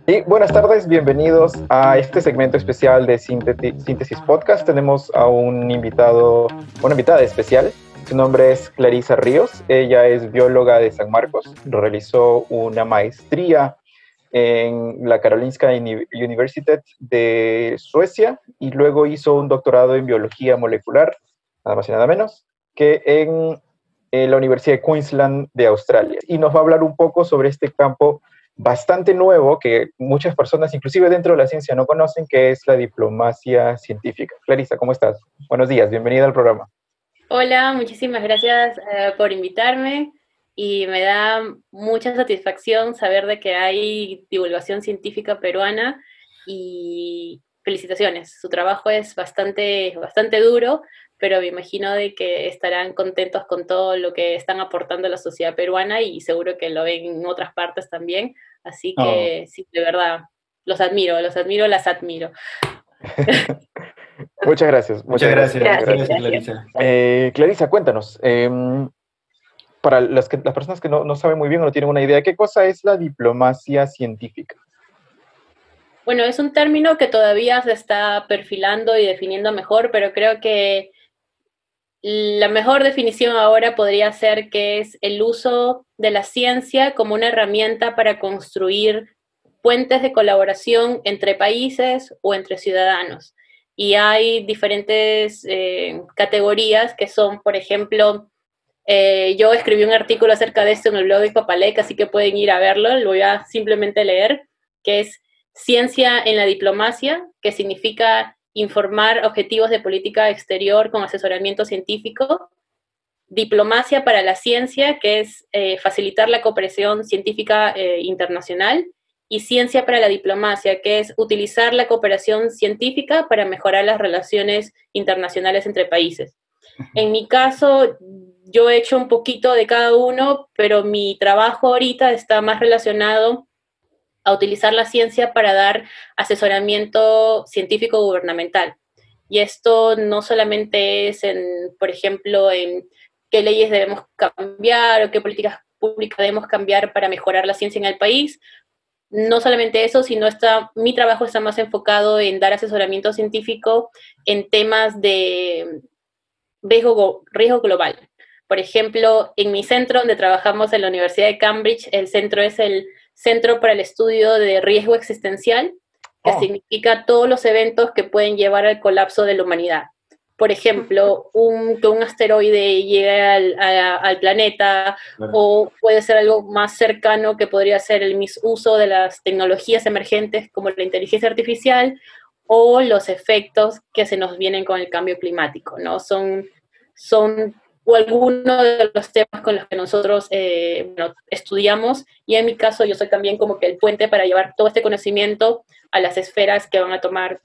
Y buenas tardes, bienvenidos a este segmento especial de Síntesis Podcast. Tenemos a una invitada especial. Su nombre es Clarisa Ríos. Ella es bióloga de San Marcos. Realizó una maestría en la Karolinska Universitet de Suecia y luego hizo un doctorado en biología molecular, nada más y nada menos, que en la Universidad de Queensland de Australia. Y nos va a hablar un poco sobre este campo bastante nuevo que muchas personas, inclusive dentro de la ciencia, no conocen, que es la diplomacia científica. Clarisa, ¿cómo estás? Buenos días, bienvenida al programa. Hola, muchísimas gracias por invitarme y me da mucha satisfacción saber de que hay divulgación científica peruana y felicitaciones. Su trabajo es bastante duro, pero me imagino de que estarán contentos con todo lo que están aportando a la sociedad peruana y seguro que lo ven en otras partes también. Así que sí, de verdad, las admiro. Muchas gracias. Muchas gracias, Gracias. Clarisa. Clarisa, cuéntanos, para las personas que no saben muy bien o no tienen una idea, ¿qué cosa es la diplomacia científica? Bueno, es un término que todavía se está perfilando y definiendo mejor, pero creo que la mejor definición ahora podría ser que es el uso de la ciencia como una herramienta para construir puentes de colaboración entre países o entre ciudadanos. Y hay diferentes categorías que son, por ejemplo, yo escribí un artículo acerca de esto en el blog de Papalec, así que pueden ir a verlo, lo voy a simplemente leer, que es Ciencia en la diplomacia, que significa informar objetivos de política exterior con asesoramiento científico, diplomacia para la ciencia, que es facilitar la cooperación científica internacional, y ciencia para la diplomacia, que es utilizar la cooperación científica para mejorar las relaciones internacionales entre países. En mi caso, yo he hecho un poquito de cada uno, pero mi trabajo ahorita está más relacionado a utilizar la ciencia para dar asesoramiento científico gubernamental. Y esto no solamente es por ejemplo, en qué leyes debemos cambiar o qué políticas públicas debemos cambiar para mejorar la ciencia en el país. No solamente eso, sino mi trabajo está más enfocado en dar asesoramiento científico en temas de riesgo global. Por ejemplo, en mi centro, donde trabajamos en la Universidad de Cambridge, el centro es el Centro para el Estudio de Riesgo Existencial, que significa todos los eventos que pueden llevar al colapso de la humanidad. Por ejemplo, que un asteroide llegue al planeta, o puede ser algo más cercano que podría ser el misuso de las tecnologías emergentes como la inteligencia artificial, o los efectos que se nos vienen con el cambio climático, ¿no? Son o algunos de los temas con los que nosotros estudiamos, y en mi caso yo soy también como que el puente para llevar todo este conocimiento a las esferas que van a tomar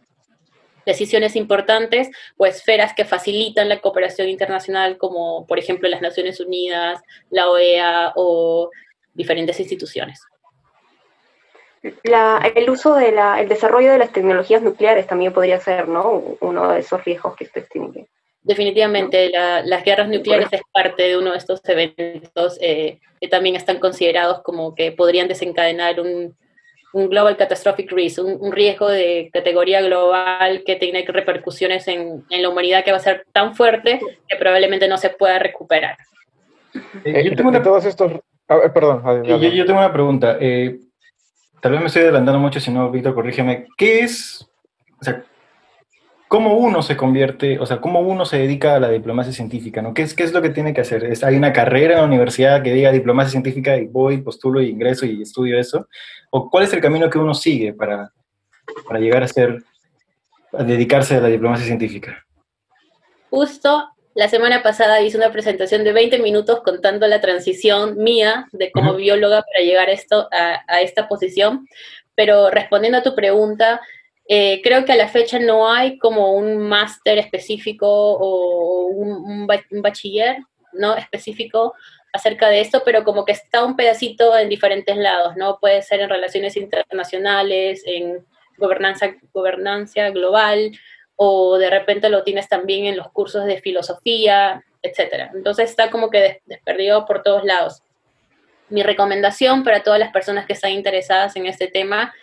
decisiones importantes o esferas que facilitan la cooperación internacional, como por ejemplo las Naciones Unidas, la OEA o diferentes instituciones. El desarrollo de las tecnologías nucleares también podría ser, ¿no? Uno de esos riesgos que ustedes tienen que... Definitivamente, las guerras nucleares es parte de uno de estos eventos que también están considerados como que podrían desencadenar un Global Catastrophic Risk, un riesgo de categoría global que tiene repercusiones en la humanidad que va a ser tan fuerte que probablemente no se pueda recuperar. Yo tengo una... todos estos... perdón. Yo tengo una pregunta. Tal vez me estoy adelantando mucho, si no, Víctor, corrígeme. ¿Qué es, o sea, cómo uno se convierte, o sea, cómo uno se dedica a la diplomacia científica, ¿no? ¿Qué es lo que tiene que hacer? ¿Hay una carrera en la universidad que diga diplomacia científica y voy, postulo y ingreso y estudio eso? ¿O cuál es el camino que uno sigue para llegar a dedicarse a la diplomacia científica? Justo la semana pasada hice una presentación de 20 minutos contando la transición mía de como bióloga para llegar a esta posición, pero respondiendo a tu pregunta, creo que a la fecha no hay como un máster específico o un bachiller, ¿no?, específico acerca de esto, pero como que está un pedacito en diferentes lados, ¿no? Puede ser en relaciones internacionales, en gobernanza global, o de repente lo tienes también en los cursos de filosofía, etcétera. Entonces está como que desperdido por todos lados. mi recomendación para todas las personas que están interesadas en este tema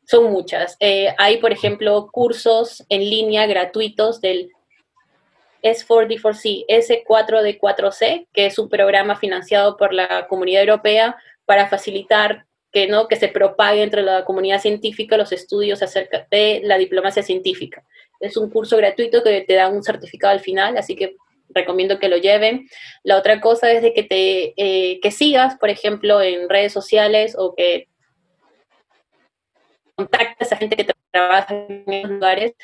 son muchas. Hay, por ejemplo, cursos en línea gratuitos del S4D4C, S4D4C, que es un programa financiado por la Comunidad Europea para facilitar que se propague entre la comunidad científica los estudios acerca de la diplomacia científica. Es un curso gratuito que te da un certificado al final, así que recomiendo que lo lleven. La otra cosa es de que sigas, por ejemplo, en redes sociales o que contactes a gente que trabaja en esos lugares.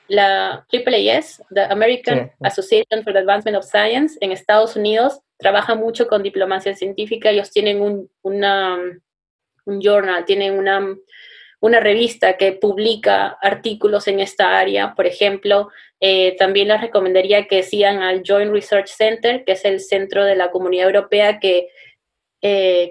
La AAAS, the American Association for the Advancement of Science, en Estados Unidos, trabaja mucho con diplomacia científica. Ellos tienen un journal, tienen una revista que publica artículos en esta área. Por ejemplo, también les recomendaría que sigan al Joint Research Center, que es el centro de la Comunidad Europea que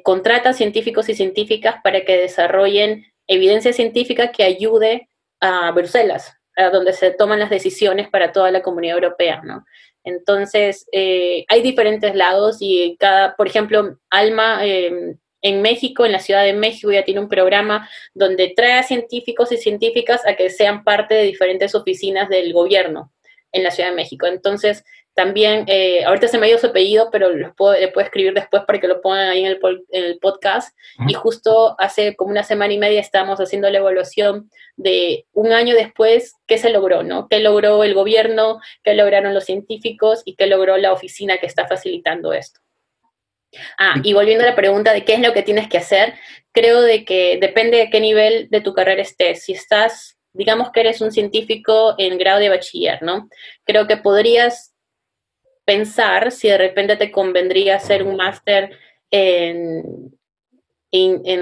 contrata científicos y científicas para que desarrollen evidencia científica que ayude a Bruselas, a donde se toman las decisiones para toda la Comunidad Europea, ¿no? Entonces, hay diferentes lados y por ejemplo, ALMA en México, en la Ciudad de México, ya tiene un programa donde trae a científicos y científicas a que sean parte de diferentes oficinas del gobierno en la Ciudad de México. Entonces, también, ahorita se me ha ido su apellido, pero le puedo escribir después para que lo pongan ahí en el podcast. Y justo hace como una semana y media estamos haciendo la evaluación de un año después qué se logró, ¿no? ¿Qué logró el gobierno? ¿Qué lograron los científicos? ¿Y qué logró la oficina que está facilitando esto? Y volviendo a la pregunta de qué es lo que tienes que hacer, creo de que depende de qué nivel de tu carrera estés. Si estás, digamos que eres un científico en grado de bachiller, ¿no? Creo que podrías pensar si de repente te convendría hacer un máster en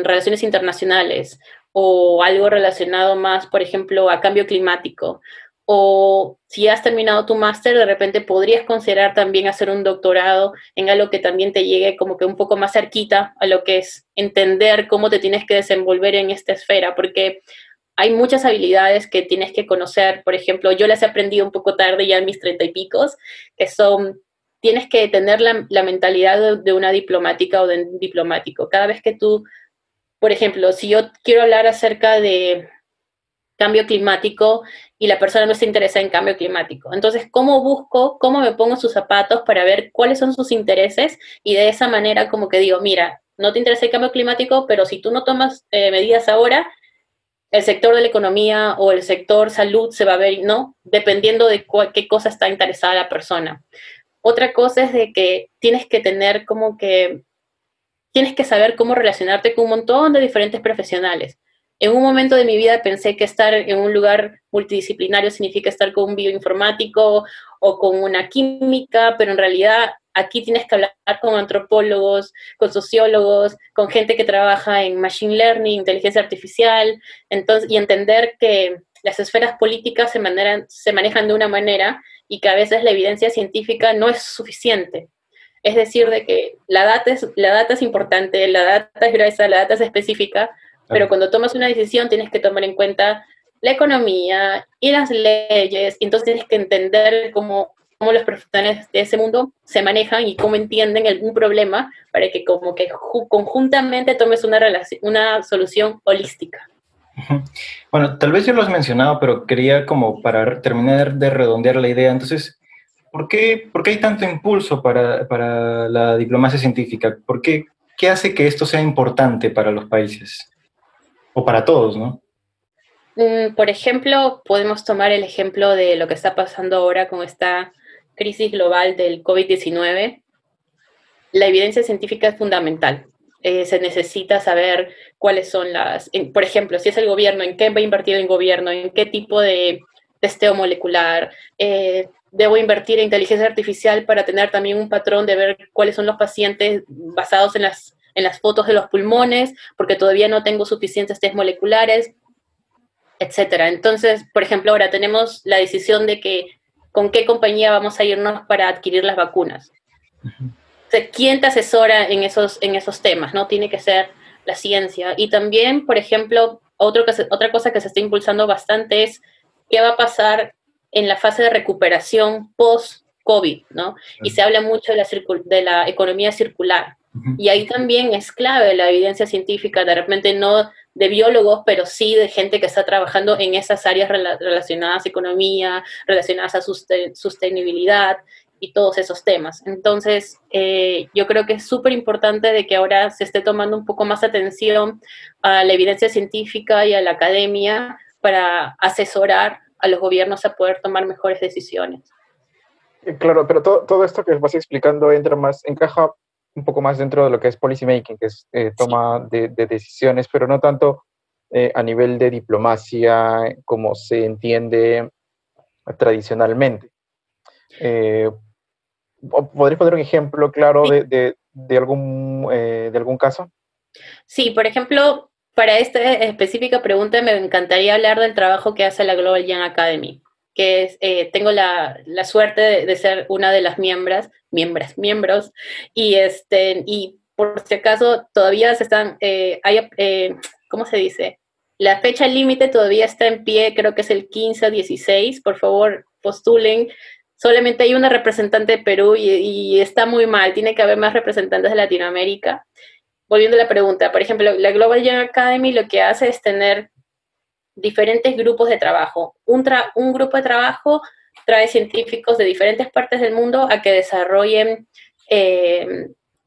relaciones internacionales o algo relacionado más, por ejemplo, a cambio climático. O si has terminado tu máster, de repente podrías considerar también hacer un doctorado en algo que también te llegue como que un poco más cerquita a lo que es entender cómo te tienes que desenvolver en esta esfera, porque hay muchas habilidades que tienes que conocer. Por ejemplo, yo las he aprendido un poco tarde, ya en mis 30 y picos, que son, tienes que tener la mentalidad de una diplomática o de un diplomático. Cada vez que tú, por ejemplo, si yo quiero hablar acerca de cambio climático y la persona no está interesada en cambio climático, entonces, cómo me pongo sus zapatos para ver cuáles son sus intereses? Y de esa manera como que digo, mira, no te interesa el cambio climático, pero si tú no tomas medidas ahora, el sector de la economía o el sector salud se va a ver, ¿no? Dependiendo de qué cosa está interesada la persona. Otra cosa es de que tienes que saber cómo relacionarte con un montón de diferentes profesionales. En un momento de mi vida pensé que estar en un lugar multidisciplinario significa estar con un bioinformático o con una química, pero en realidad aquí tienes que hablar con antropólogos, con sociólogos, con gente que trabaja en machine learning, inteligencia artificial, entonces, y entender que las esferas políticas se manejan de una manera y que a veces la evidencia científica no es suficiente. Es decir, de que la data es importante, la data es gruesa, la data es específica, pero cuando tomas una decisión tienes que tomar en cuenta la economía y las leyes, y entonces tienes que entender cómo los profesionales de ese mundo se manejan y cómo entienden un problema para que como que conjuntamente tomes una solución holística. Bueno, tal vez ya lo has mencionado, pero quería como para terminar de redondear la idea. Entonces, ¿por qué hay tanto impulso para la diplomacia científica? ¿Qué hace que esto sea importante para los países? O para todos, ¿no? Por ejemplo, podemos tomar el ejemplo de lo que está pasando ahora con esta crisis global del COVID-19. La evidencia científica es fundamental. Se necesita saber cuáles son por ejemplo, si es el gobierno, en qué va a invertir el gobierno, en qué tipo de testeo molecular. Debo invertir en inteligencia artificial para tener también un patrón de ver cuáles son los pacientes basados en las fotos de los pulmones, porque todavía no tengo suficientes test moleculares, etcétera. Entonces, por ejemplo, ahora tenemos la decisión de con qué compañía vamos a irnos para adquirir las vacunas. O sea, ¿quién te asesora en esos temas? ¿No? Tiene que ser la ciencia. Y también, por ejemplo, otra cosa que se está impulsando bastante es qué va a pasar en la fase de recuperación post-COVID, ¿no? Y se habla mucho de la economía circular. Y ahí también es clave la evidencia científica, de repente no de biólogos, pero sí de gente que está trabajando en esas áreas relacionadas a economía, relacionadas a sostenibilidad y todos esos temas. Entonces, yo creo que es súper importante de que ahora se esté tomando un poco más atención a la evidencia científica y a la academia para asesorar a los gobiernos a poder tomar mejores decisiones. Claro, pero todo esto que vas explicando encaja un poco más dentro de lo que es policy making, que es toma de decisiones, pero no tanto a nivel de diplomacia como se entiende tradicionalmente. ¿Podrías poner un ejemplo claro Sí. de algún caso? Sí, por ejemplo, para esta específica pregunta me encantaría hablar del trabajo que hace la Global Young Academy, que es, tengo la suerte de ser una de las miembros, y por si acaso todavía se están, ¿cómo se dice? La fecha límite todavía está en pie, creo que es el 15 o 16, por favor postulen. Solamente hay una representante de Perú y está muy mal, tiene que haber más representantes de Latinoamérica. Volviendo a la pregunta, por ejemplo, la Global Young Academy lo que hace es tener diferentes grupos de trabajo. Un grupo de trabajo trae científicos de diferentes partes del mundo a que desarrollen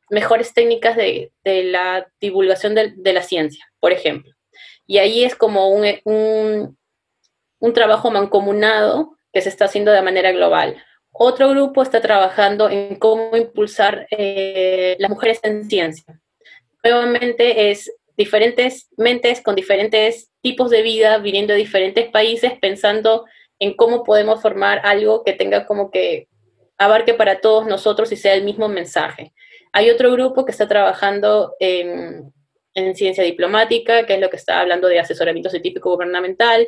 mejores técnicas de la divulgación de la ciencia, por ejemplo. Y ahí es como un trabajo mancomunado que se está haciendo de manera global. Otro grupo está trabajando en cómo impulsar las mujeres en ciencia. Nuevamente es diferentes mentes con diferentes tipos de vida, viniendo de diferentes países, pensando en cómo podemos formar algo que tenga como que abarque para todos nosotros y sea el mismo mensaje. Hay otro grupo que está trabajando en ciencia diplomática, que es lo que está hablando de asesoramiento científico gubernamental.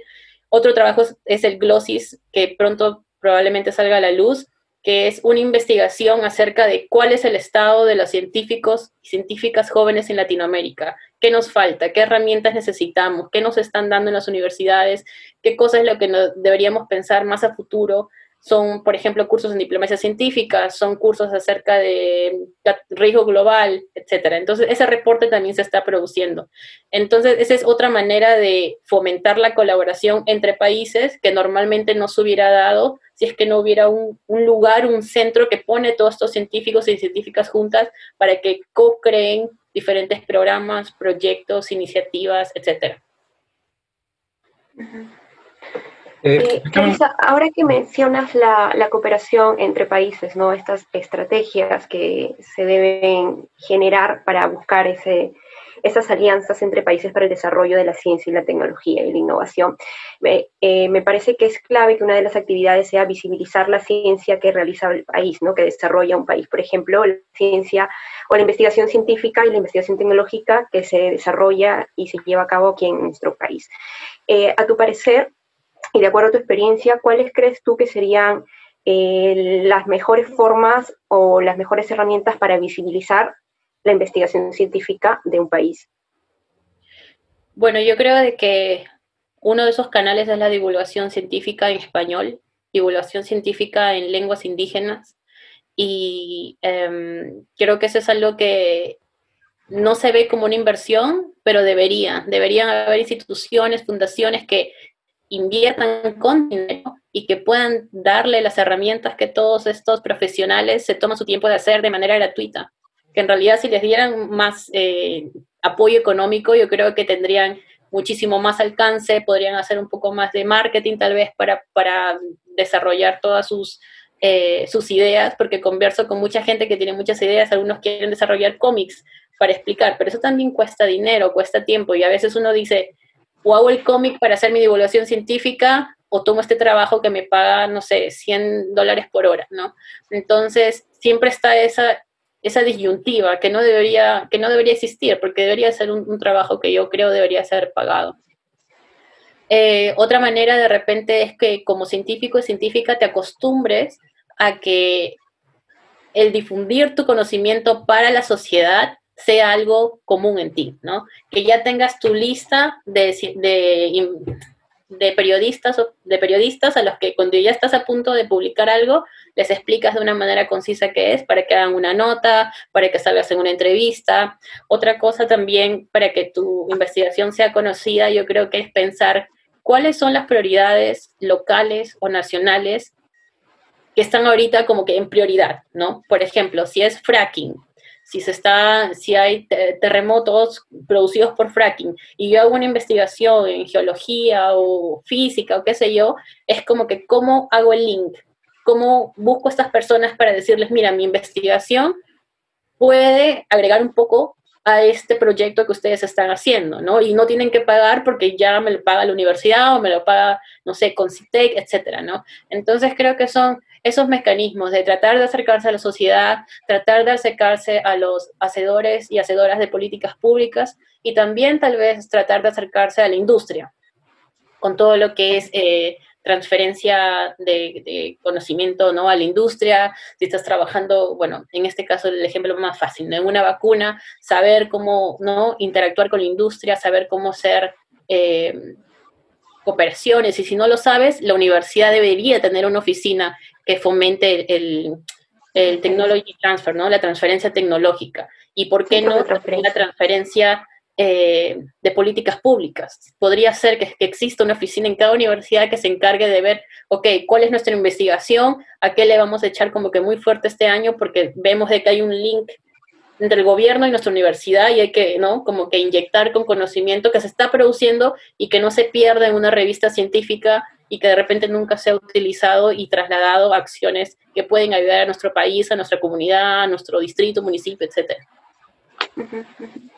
Otro trabajo es el GLOSIS, que pronto probablemente salga a la luz, que es una investigación acerca de cuál es el estado de los científicos y científicas jóvenes en Latinoamérica, qué nos falta, qué herramientas necesitamos, qué nos están dando en las universidades, qué cosas es lo que deberíamos pensar más a futuro. Son, por ejemplo, cursos en diplomacia científica, son cursos acerca de riesgo global, etcétera. Entonces, ese reporte también se está produciendo. Entonces, esa es otra manera de fomentar la colaboración entre países que normalmente no se hubiera dado si es que no hubiera un lugar, un centro que pone todos estos científicos y científicas juntas para que co-creen diferentes programas, proyectos, iniciativas, etcétera. Clarisa, ahora que mencionas la cooperación entre países, ¿no? Estas estrategias que se deben generar para buscar esas alianzas entre países para el desarrollo de la ciencia y la tecnología y la innovación, me parece que es clave que una de las actividades sea visibilizar la ciencia que realiza el país, ¿no? Que desarrolla un país. Por ejemplo, la ciencia o la investigación científica y la investigación tecnológica que se desarrolla y se lleva a cabo aquí en nuestro país. A tu parecer, y de acuerdo a tu experiencia, ¿cuáles crees tú que serían las mejores formas o las mejores herramientas para visibilizar la investigación científica de un país? Bueno, yo creo de que uno de esos canales es la divulgación científica en español, divulgación científica en lenguas indígenas, y creo que eso es algo que no se ve como una inversión, pero deberían haber instituciones, fundaciones que inviertan con dinero y que puedan darle las herramientas que todos estos profesionales se toman su tiempo de hacer de manera gratuita. Que en realidad si les dieran más apoyo económico, yo creo que tendrían muchísimo más alcance, podrían hacer un poco más de marketing tal vez para desarrollar todas sus ideas, porque converso con mucha gente que tiene muchas ideas, algunos quieren desarrollar cómics para explicar, pero eso también cuesta dinero, cuesta tiempo, y a veces uno dice, o hago el cómic para hacer mi divulgación científica, o tomo este trabajo que me paga, no sé, $100 por hora, ¿no? Entonces, siempre está esa disyuntiva que no debería existir, porque debería ser un trabajo que yo creo debería ser pagado. Otra manera de repente es que como científico y científica te acostumbres a que el difundir tu conocimiento para la sociedad sea algo común en ti, ¿no? Que ya tengas tu lista de periodistas a los que cuando ya estás a punto de publicar algo, les explicas de una manera concisa qué es, para que hagan una nota, para que salgas en una entrevista. Otra cosa también para que tu investigación sea conocida, yo creo que es pensar cuáles son las prioridades locales o nacionales que están ahorita como que en prioridad, ¿no? Por ejemplo, si es fracking, si hay terremotos producidos por fracking, y yo hago una investigación en geología o física o qué sé yo, es como que cómo hago el link, cómo busco a estas personas para decirles, mira, mi investigación puede agregar un poco a este proyecto que ustedes están haciendo, ¿no? Y no tienen que pagar porque ya me lo paga la universidad o me lo paga, no sé, Concitec, etcétera, ¿no? Entonces creo que son esos mecanismos de tratar de acercarse a la sociedad, tratar de acercarse a los hacedores y hacedoras de políticas públicas y también tal vez tratar de acercarse a la industria con todo lo que es transferencia de conocimiento, ¿no? A la industria, si estás trabajando, bueno, en este caso el ejemplo más fácil, ¿no? En una vacuna, saber cómo, ¿no? Interactuar con la industria, saber cómo hacer cooperaciones, y si no lo sabes, la universidad debería tener una oficina que fomente el technology transfer, ¿no? La transferencia tecnológica. ¿Y por qué no la transferencia de políticas públicas? Podría ser que exista una oficina en cada universidad que se encargue de ver, ok, cuál es nuestra investigación, a qué le vamos a echar como que muy fuerte este año, porque vemos de que hay un link entre el gobierno y nuestra universidad y hay que, ¿no? Como que inyectar con conocimiento que se está produciendo y que no se pierda en una revista científica y que de repente nunca sea utilizado y trasladado a acciones que pueden ayudar a nuestro país, a nuestra comunidad, a nuestro distrito, municipio, etcétera.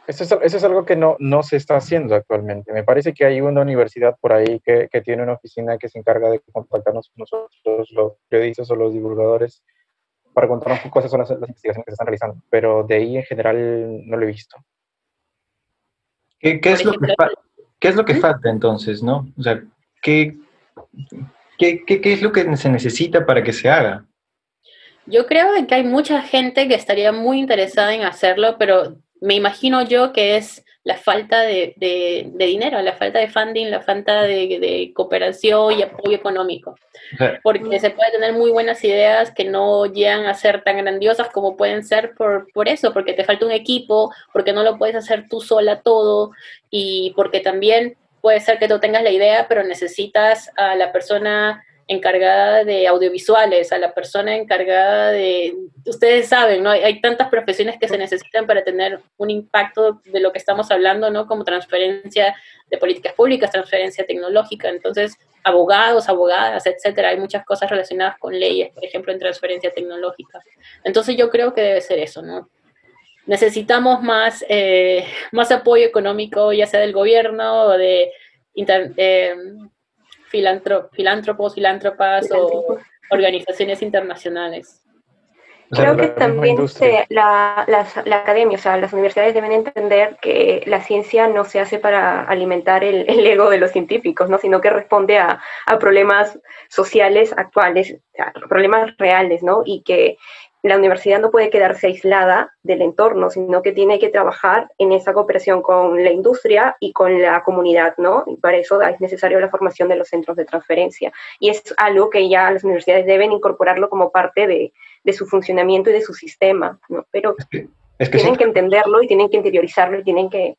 Eso es algo que no se está haciendo actualmente. Me parece que hay una universidad por ahí que tiene una oficina que se encarga de contactarnos con nosotros, los periodistas o los divulgadores, para contarnos qué cosas son las investigaciones que se están realizando. Pero de ahí en general no lo he visto. ¿Qué es lo que falta entonces, no? O sea, ¿qué es lo que se necesita para que se haga? Yo creo que hay mucha gente que estaría muy interesada en hacerlo, pero me imagino yo que es la falta de dinero, la falta de funding, la falta de cooperación y apoyo económico. Porque se puede tener muy buenas ideas que no llegan a ser tan grandiosas como pueden ser por eso, porque te falta un equipo, porque no lo puedes hacer tú sola todo, y porque también puede ser que tú tengas la idea, pero necesitas a la persona encargada de audiovisuales, a la persona encargada de, ustedes saben, ¿no? Hay tantas profesiones que se necesitan para tener un impacto de lo que estamos hablando, ¿no? Como transferencia de políticas públicas, transferencia tecnológica, entonces abogados, abogadas, etcétera, hay muchas cosas relacionadas con leyes, por ejemplo, en transferencia tecnológica. Entonces yo creo que debe ser eso, ¿no? Necesitamos más apoyo económico, ya sea del gobierno o de filántropas o organizaciones internacionales. Creo que también la academia, o sea, las universidades deben entender que la ciencia no se hace para alimentar el ego de los científicos, ¿no? Sino que responde a problemas sociales actuales, o sea, problemas reales, ¿no? Y que la universidad no puede quedarse aislada del entorno, sino que tiene que trabajar en esa cooperación con la industria y con la comunidad, ¿no? Y para eso es necesario la formación de los centros de transferencia. Y es algo que ya las universidades deben incorporarlo como parte de su funcionamiento y de su sistema, ¿no? Pero tienen que entenderlo y tienen que interiorizarlo y tienen que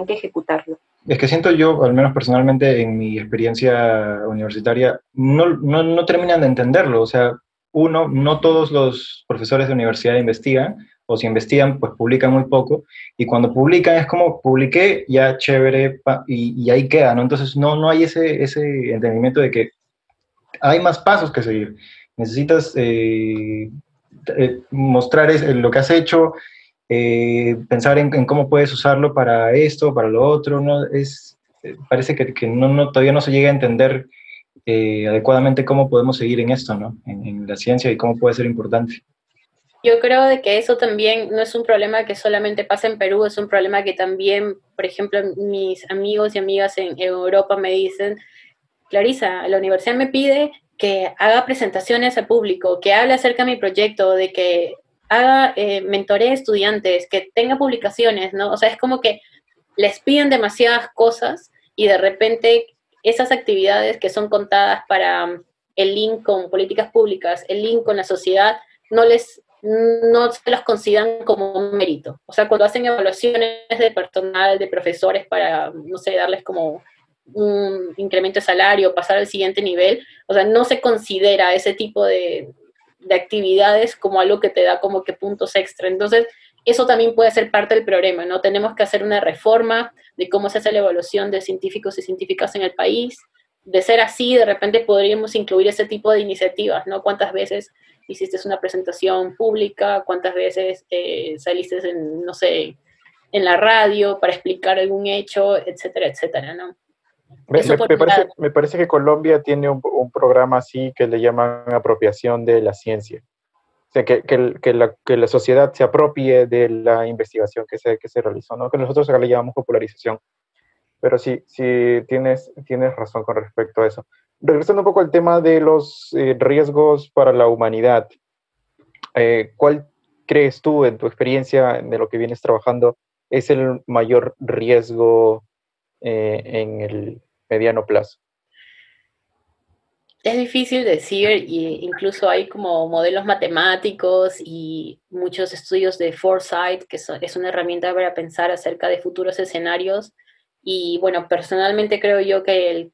ejecutarlo. Es que siento yo, al menos personalmente en mi experiencia universitaria, no terminan de entenderlo. O sea, no todos los profesores de universidad investigan, o si investigan, pues publican muy poco, y cuando publican es como, publiqué, ya chévere, y ahí queda, ¿no? Entonces no hay ese entendimiento de que hay más pasos que seguir. Necesitas mostrar lo que has hecho, pensar en cómo puedes usarlo para esto, para lo otro, ¿no? Parece que todavía no se llega a entender adecuadamente cómo podemos seguir en esto, ¿no? En la ciencia y cómo puede ser importante. Yo creo de que eso también no es un problema que solamente pasa en Perú, es un problema que también, por ejemplo, mis amigos y amigas en Europa me dicen, Clarisa, la universidad me pide que haga presentaciones al público, que hable acerca de mi proyecto, de que haga, mentoree estudiantes, que tenga publicaciones, ¿no? O sea, es como que les piden demasiadas cosas y de repente esas actividades que son contadas para el link con políticas públicas, el link con la sociedad, no se los consideran como un mérito. O sea, cuando hacen evaluaciones de personal, de profesores para, no sé, darles como un incremento de salario, pasar al siguiente nivel, o sea, no se considera ese tipo de actividades como algo que te da como que puntos extra. Entonces, eso también puede ser parte del problema, ¿no? Tenemos que hacer una reforma de cómo se hace la evaluación de científicos y científicas en el país. De ser así, de repente podríamos incluir ese tipo de iniciativas, ¿no? ¿Cuántas veces hiciste una presentación pública? ¿Cuántas veces saliste en, no sé, en la radio para explicar algún hecho, etcétera, etcétera, ¿no? Me parece que Colombia tiene un programa así que le llaman apropiación de la ciencia. O sea, que la sociedad se apropie de la investigación que se realizó, ¿no? Que nosotros acá le llamamos popularización. Pero sí, tienes razón con respecto a eso. Regresando un poco al tema de los riesgos para la humanidad, ¿cuál crees tú, en tu experiencia, de lo que vienes trabajando, es el mayor riesgo en el mediano plazo? Es difícil decir, y incluso hay como modelos matemáticos y muchos estudios de foresight, que es una herramienta para pensar acerca de futuros escenarios. Y bueno, personalmente creo yo que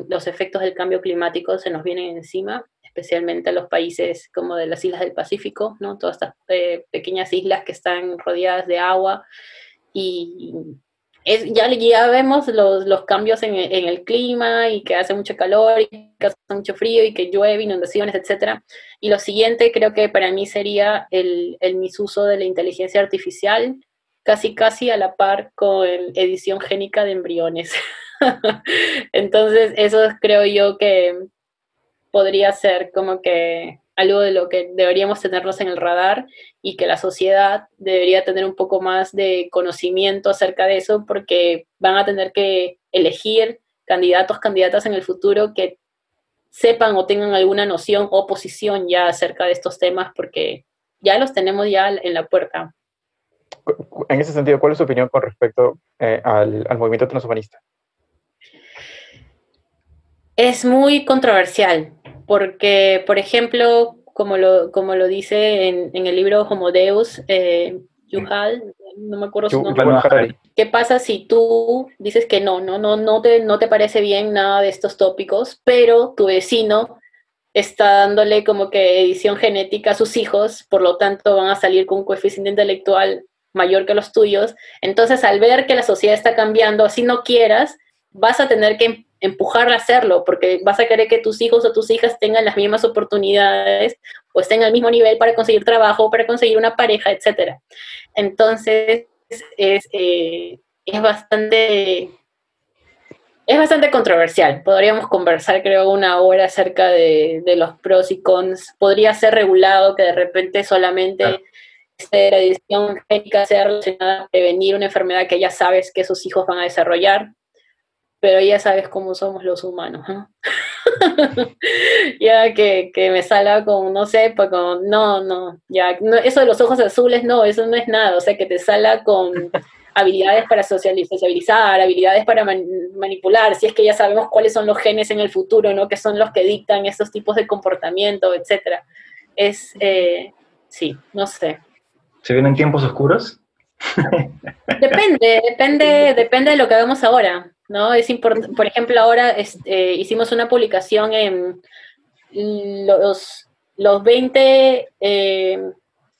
los efectos del cambio climático se nos vienen encima, especialmente a los países como de las islas del Pacífico, ¿no? Todas estas pequeñas islas que están rodeadas de agua. Y ya vemos los cambios en el clima, y que hace mucho calor, y que hace mucho frío, y que llueve, inundaciones, etc. Y lo siguiente creo que para mí sería el misuso de la inteligencia artificial, casi a la par con edición génica de embriones. Entonces eso creo yo que podría ser como que algo de lo que deberíamos tenernos en el radar, y que la sociedad debería tener un poco más de conocimiento acerca de eso, porque van a tener que elegir candidatas en el futuro que sepan o tengan alguna noción o posición ya acerca de estos temas, porque ya los tenemos ya en la puerta. En ese sentido, ¿cuál es tu opinión con respecto al movimiento transhumanista? Es muy controversial, porque, por ejemplo, como lo dice en el libro Homo Deus, Yuval, no me acuerdo su nombre. ¿Qué pasa si tú dices que no te parece bien nada de estos tópicos, pero tu vecino está dándole como que edición genética a sus hijos, por lo tanto van a salir con un coeficiente intelectual mayor que los tuyos? Entonces, al ver que la sociedad está cambiando, así no quieras, vas a tener que empujarla a hacerlo, porque vas a querer que tus hijos o tus hijas tengan las mismas oportunidades, o estén al mismo nivel para conseguir trabajo, para conseguir una pareja, etc. Entonces, es bastante controversial. Podríamos conversar, creo, una hora acerca de los pros y cons. Podría ser regulado que de repente solamente la edición génica sea relacionada a prevenir una enfermedad que ya sabes que sus hijos van a desarrollar, pero ya sabes cómo somos los humanos, ¿no? Ya que me salga con, no sé, pues con, no, eso de los ojos azules, no, eso no es nada. O sea, que te salga con habilidades para socializar, habilidades para manipular, si es que ya sabemos cuáles son los genes en el futuro, ¿no? Que son los que dictan estos tipos de comportamiento, etcétera. Sí, no sé. ¿Se vienen tiempos oscuros? Depende de lo que hagamos ahora, ¿no? Es importante. Por ejemplo, ahora hicimos una publicación en los 20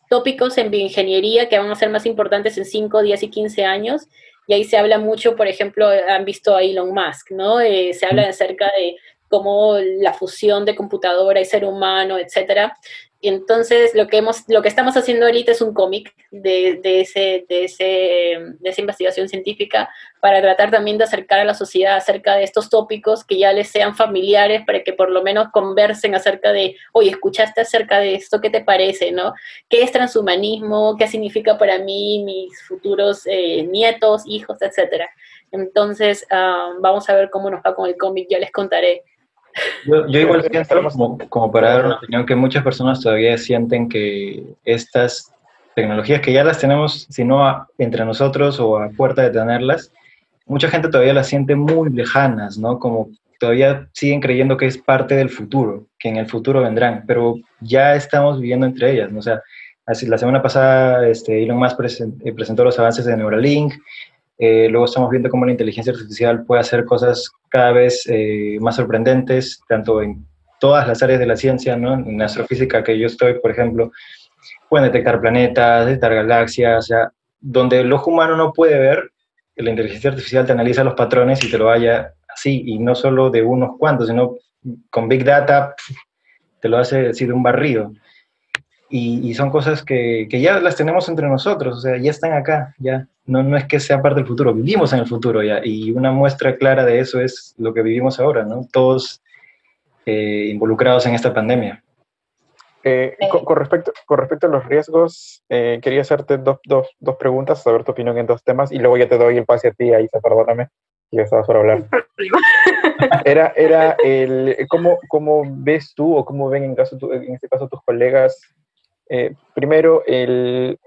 tópicos en bioingeniería que van a ser más importantes en 5, 10 y 15 años, y ahí se habla mucho, por ejemplo, han visto a Elon Musk, ¿no? Se habla acerca de cómo la fusión de computadora y ser humano, etcétera. Y entonces lo que estamos haciendo ahorita es un cómic de esa investigación científica, para tratar también de acercar a la sociedad acerca de estos tópicos que ya les sean familiares, para que por lo menos conversen acerca de, oye, ¿escuchaste acerca de esto? ¿Qué te parece, no? ¿Qué es transhumanismo? ¿Qué significa para mí, mis futuros nietos, hijos, etcétera? Entonces, vamos a ver cómo nos va con el cómic, ya les contaré. Yo igual pienso, como para dar una opinión, que muchas personas todavía sienten que estas tecnologías, que ya las tenemos, si no entre nosotros o a puerta de tenerlas, mucha gente todavía las siente muy lejanas, ¿no? Como todavía siguen creyendo que es parte del futuro, que en el futuro vendrán, pero ya estamos viviendo entre ellas, ¿no? O sea, así, la semana pasada Elon Musk presentó los avances de Neuralink. Luego estamos viendo cómo la inteligencia artificial puede hacer cosas cada vez más sorprendentes, tanto en todas las áreas de la ciencia, ¿no? En astrofísica, que yo estoy, por ejemplo, pueden detectar planetas, detectar galaxias, o sea, donde el ojo humano no puede ver, la inteligencia artificial te analiza los patrones y te lo vaya así, y no solo de unos cuantos, sino con Big Data te lo hace así de un barrido. Y son cosas que ya las tenemos entre nosotros, o sea, ya están acá, ya. No es que sea parte del futuro, vivimos en el futuro ya, y una muestra clara de eso es lo que vivimos ahora, ¿no? Todos involucrados en esta pandemia. Con respecto a los riesgos, quería hacerte dos preguntas, saber tu opinión en dos temas, y luego ya te doy el pase a ti, Aisa, perdóname, ya estabas por hablar. Era ¿cómo ves tú o cómo ven en este caso tus colegas, primero el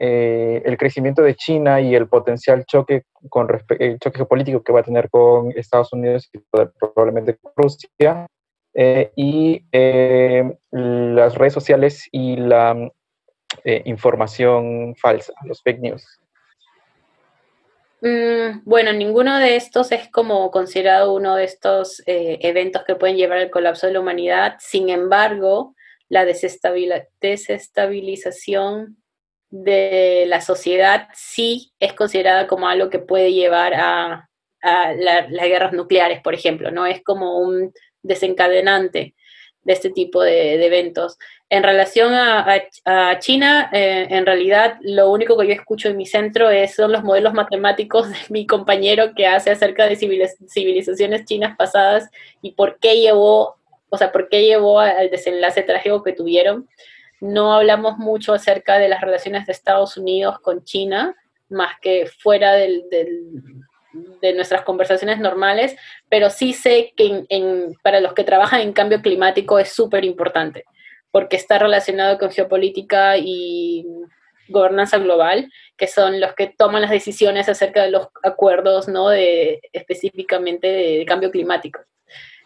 crecimiento de China y el potencial choque el choque geopolítico que va a tener con Estados Unidos y probablemente con Rusia, y las redes sociales y la información falsa, los fake news? Bueno, ninguno de estos es como considerado uno de estos eventos que pueden llevar al colapso de la humanidad. Sin embargo, la desestabilización de la sociedad sí es considerada como algo que puede llevar a las guerras nucleares, por ejemplo, ¿no? Es como un desencadenante de este tipo de eventos. En relación a China, en realidad lo único que yo escucho en mi centro son los modelos matemáticos de mi compañero que hace acerca de civilizaciones chinas pasadas y por qué llevó al desenlace trágico que tuvieron. No hablamos mucho acerca de las relaciones de Estados Unidos con China, más que fuera de nuestras conversaciones normales, pero sí sé que para los que trabajan en cambio climático es súper importante, porque está relacionado con geopolítica y gobernanza global, que son los que toman las decisiones acerca de los acuerdos, ¿no? Específicamente de cambio climático.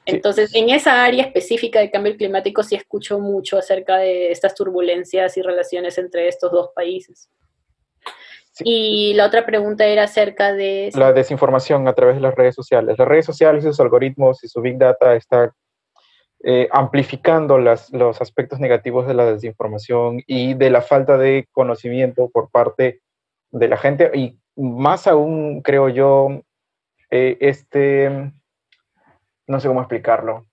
Entonces, en esa área específica de cambio climático sí escucho mucho acerca de estas turbulencias y relaciones entre estos dos países. Sí. Y la otra pregunta era acerca de... la desinformación a través de las redes sociales. Las redes sociales, sus algoritmos y su Big Data está amplificando los aspectos negativos de la desinformación y de la falta de conocimiento por parte de la gente, y más aún, creo yo, no sé cómo explicarlo,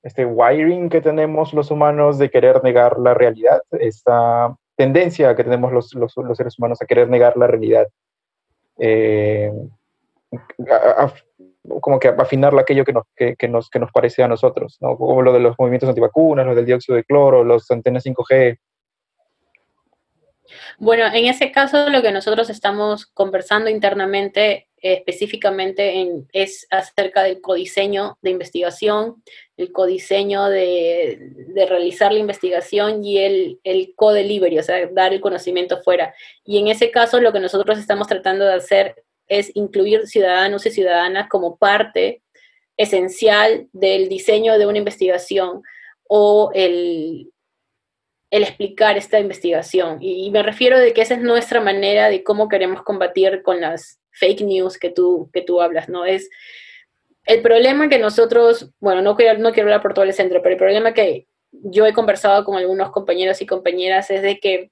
este wiring que tenemos los humanos de querer negar la realidad, esta tendencia que tenemos los seres humanos a querer negar la realidad, como que afinar aquello que nos parece a nosotros, ¿no? Como lo de los movimientos antivacunas, lo del dióxido de cloro, los antenas 5G. Bueno, en ese caso lo que nosotros estamos conversando internamente específicamente es acerca del codiseño de investigación, el codiseño de realizar la investigación y el co-delivery, o sea, dar el conocimiento fuera. Y en ese caso lo que nosotros estamos tratando de hacer es incluir ciudadanos y ciudadanas como parte esencial del diseño de una investigación o el explicar esta investigación. Y me refiero de que esa es nuestra manera de cómo queremos combatir con las fake news que tú hablas, ¿no? Es el problema que nosotros, bueno, no quiero hablar por todo el centro, pero el problema que yo he conversado con algunos compañeros y compañeras es de que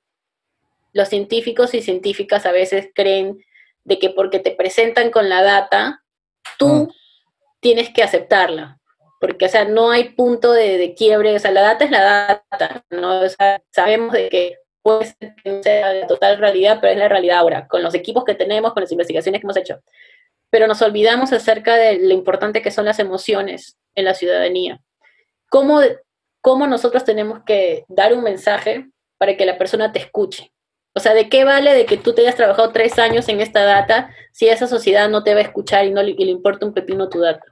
los científicos y científicas a veces creen de que porque te presentan con la data, tú tienes que aceptarla. Porque, o sea, no hay punto de quiebre, o sea, la data es la data, ¿no? O sea, sabemos de que puede ser que no sea la total realidad, pero es la realidad ahora, con los equipos que tenemos, con las investigaciones que hemos hecho. Pero nos olvidamos acerca de lo importante que son las emociones en la ciudadanía. ¿Cómo nosotros tenemos que dar un mensaje para que la persona te escuche? O sea, ¿de qué vale de que tú te hayas trabajado 3 años en esta data si esa sociedad no te va a escuchar y le importa un pepino tu data?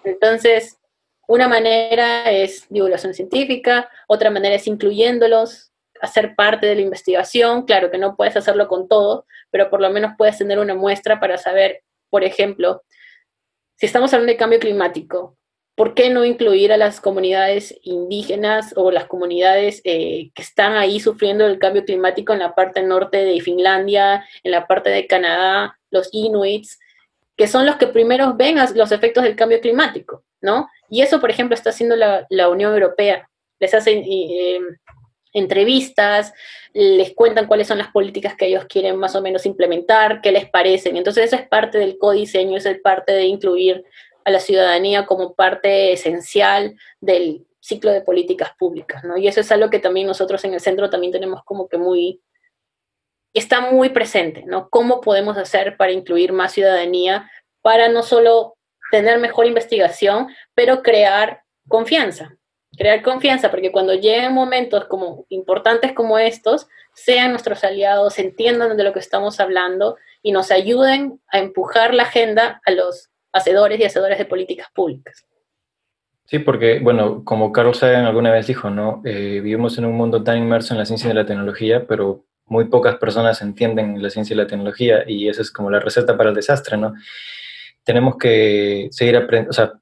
Entonces, una manera es divulgación científica, otra manera es incluyéndolos, hacer parte de la investigación. Claro que no puedes hacerlo con todo, pero por lo menos puedes tener una muestra para saber, por ejemplo, si estamos hablando de cambio climático, ¿por qué no incluir a las comunidades indígenas o las comunidades que están ahí sufriendo el cambio climático en la parte norte de Finlandia, en la parte de Canadá, los inuits, que son los que primero ven los efectos del cambio climático, ¿no? Y eso, por ejemplo, está haciendo la Unión Europea. Les hacen entrevistas, les cuentan cuáles son las políticas que ellos quieren más o menos implementar, qué les parecen. Entonces eso es parte del codiseño, eso es parte de incluir a la ciudadanía como parte esencial del ciclo de políticas públicas, ¿no? Y eso es algo que también nosotros en el centro también tenemos como que está muy presente, ¿no? ¿Cómo podemos hacer para incluir más ciudadanía, para no solo tener mejor investigación, pero crear confianza, porque cuando lleguen momentos como importantes como estos, sean nuestros aliados, entiendan de lo que estamos hablando y nos ayuden a empujar la agenda a los hacedores y hacedoras de políticas públicas. Sí, porque, bueno, como Carl Sagan alguna vez dijo, ¿no? Vivimos en un mundo tan inmerso en la ciencia y la tecnología, pero muy pocas personas entienden la ciencia y la tecnología, y esa es como la receta para el desastre, ¿no? Tenemos que seguir aprendiendo, o sea,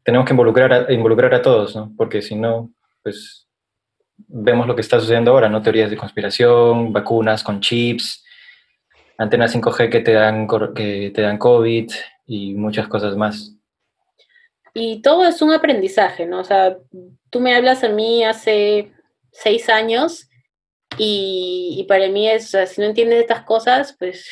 tenemos que involucrar a todos, ¿no? Porque si no, pues vemos lo que está sucediendo ahora, ¿no? Teorías de conspiración, vacunas con chips, antenas 5G que te dan COVID y muchas cosas más. Y todo es un aprendizaje, ¿no? O sea, tú me hablas a mí hace 6 años y para mí es, o sea, si no entiendes estas cosas, pues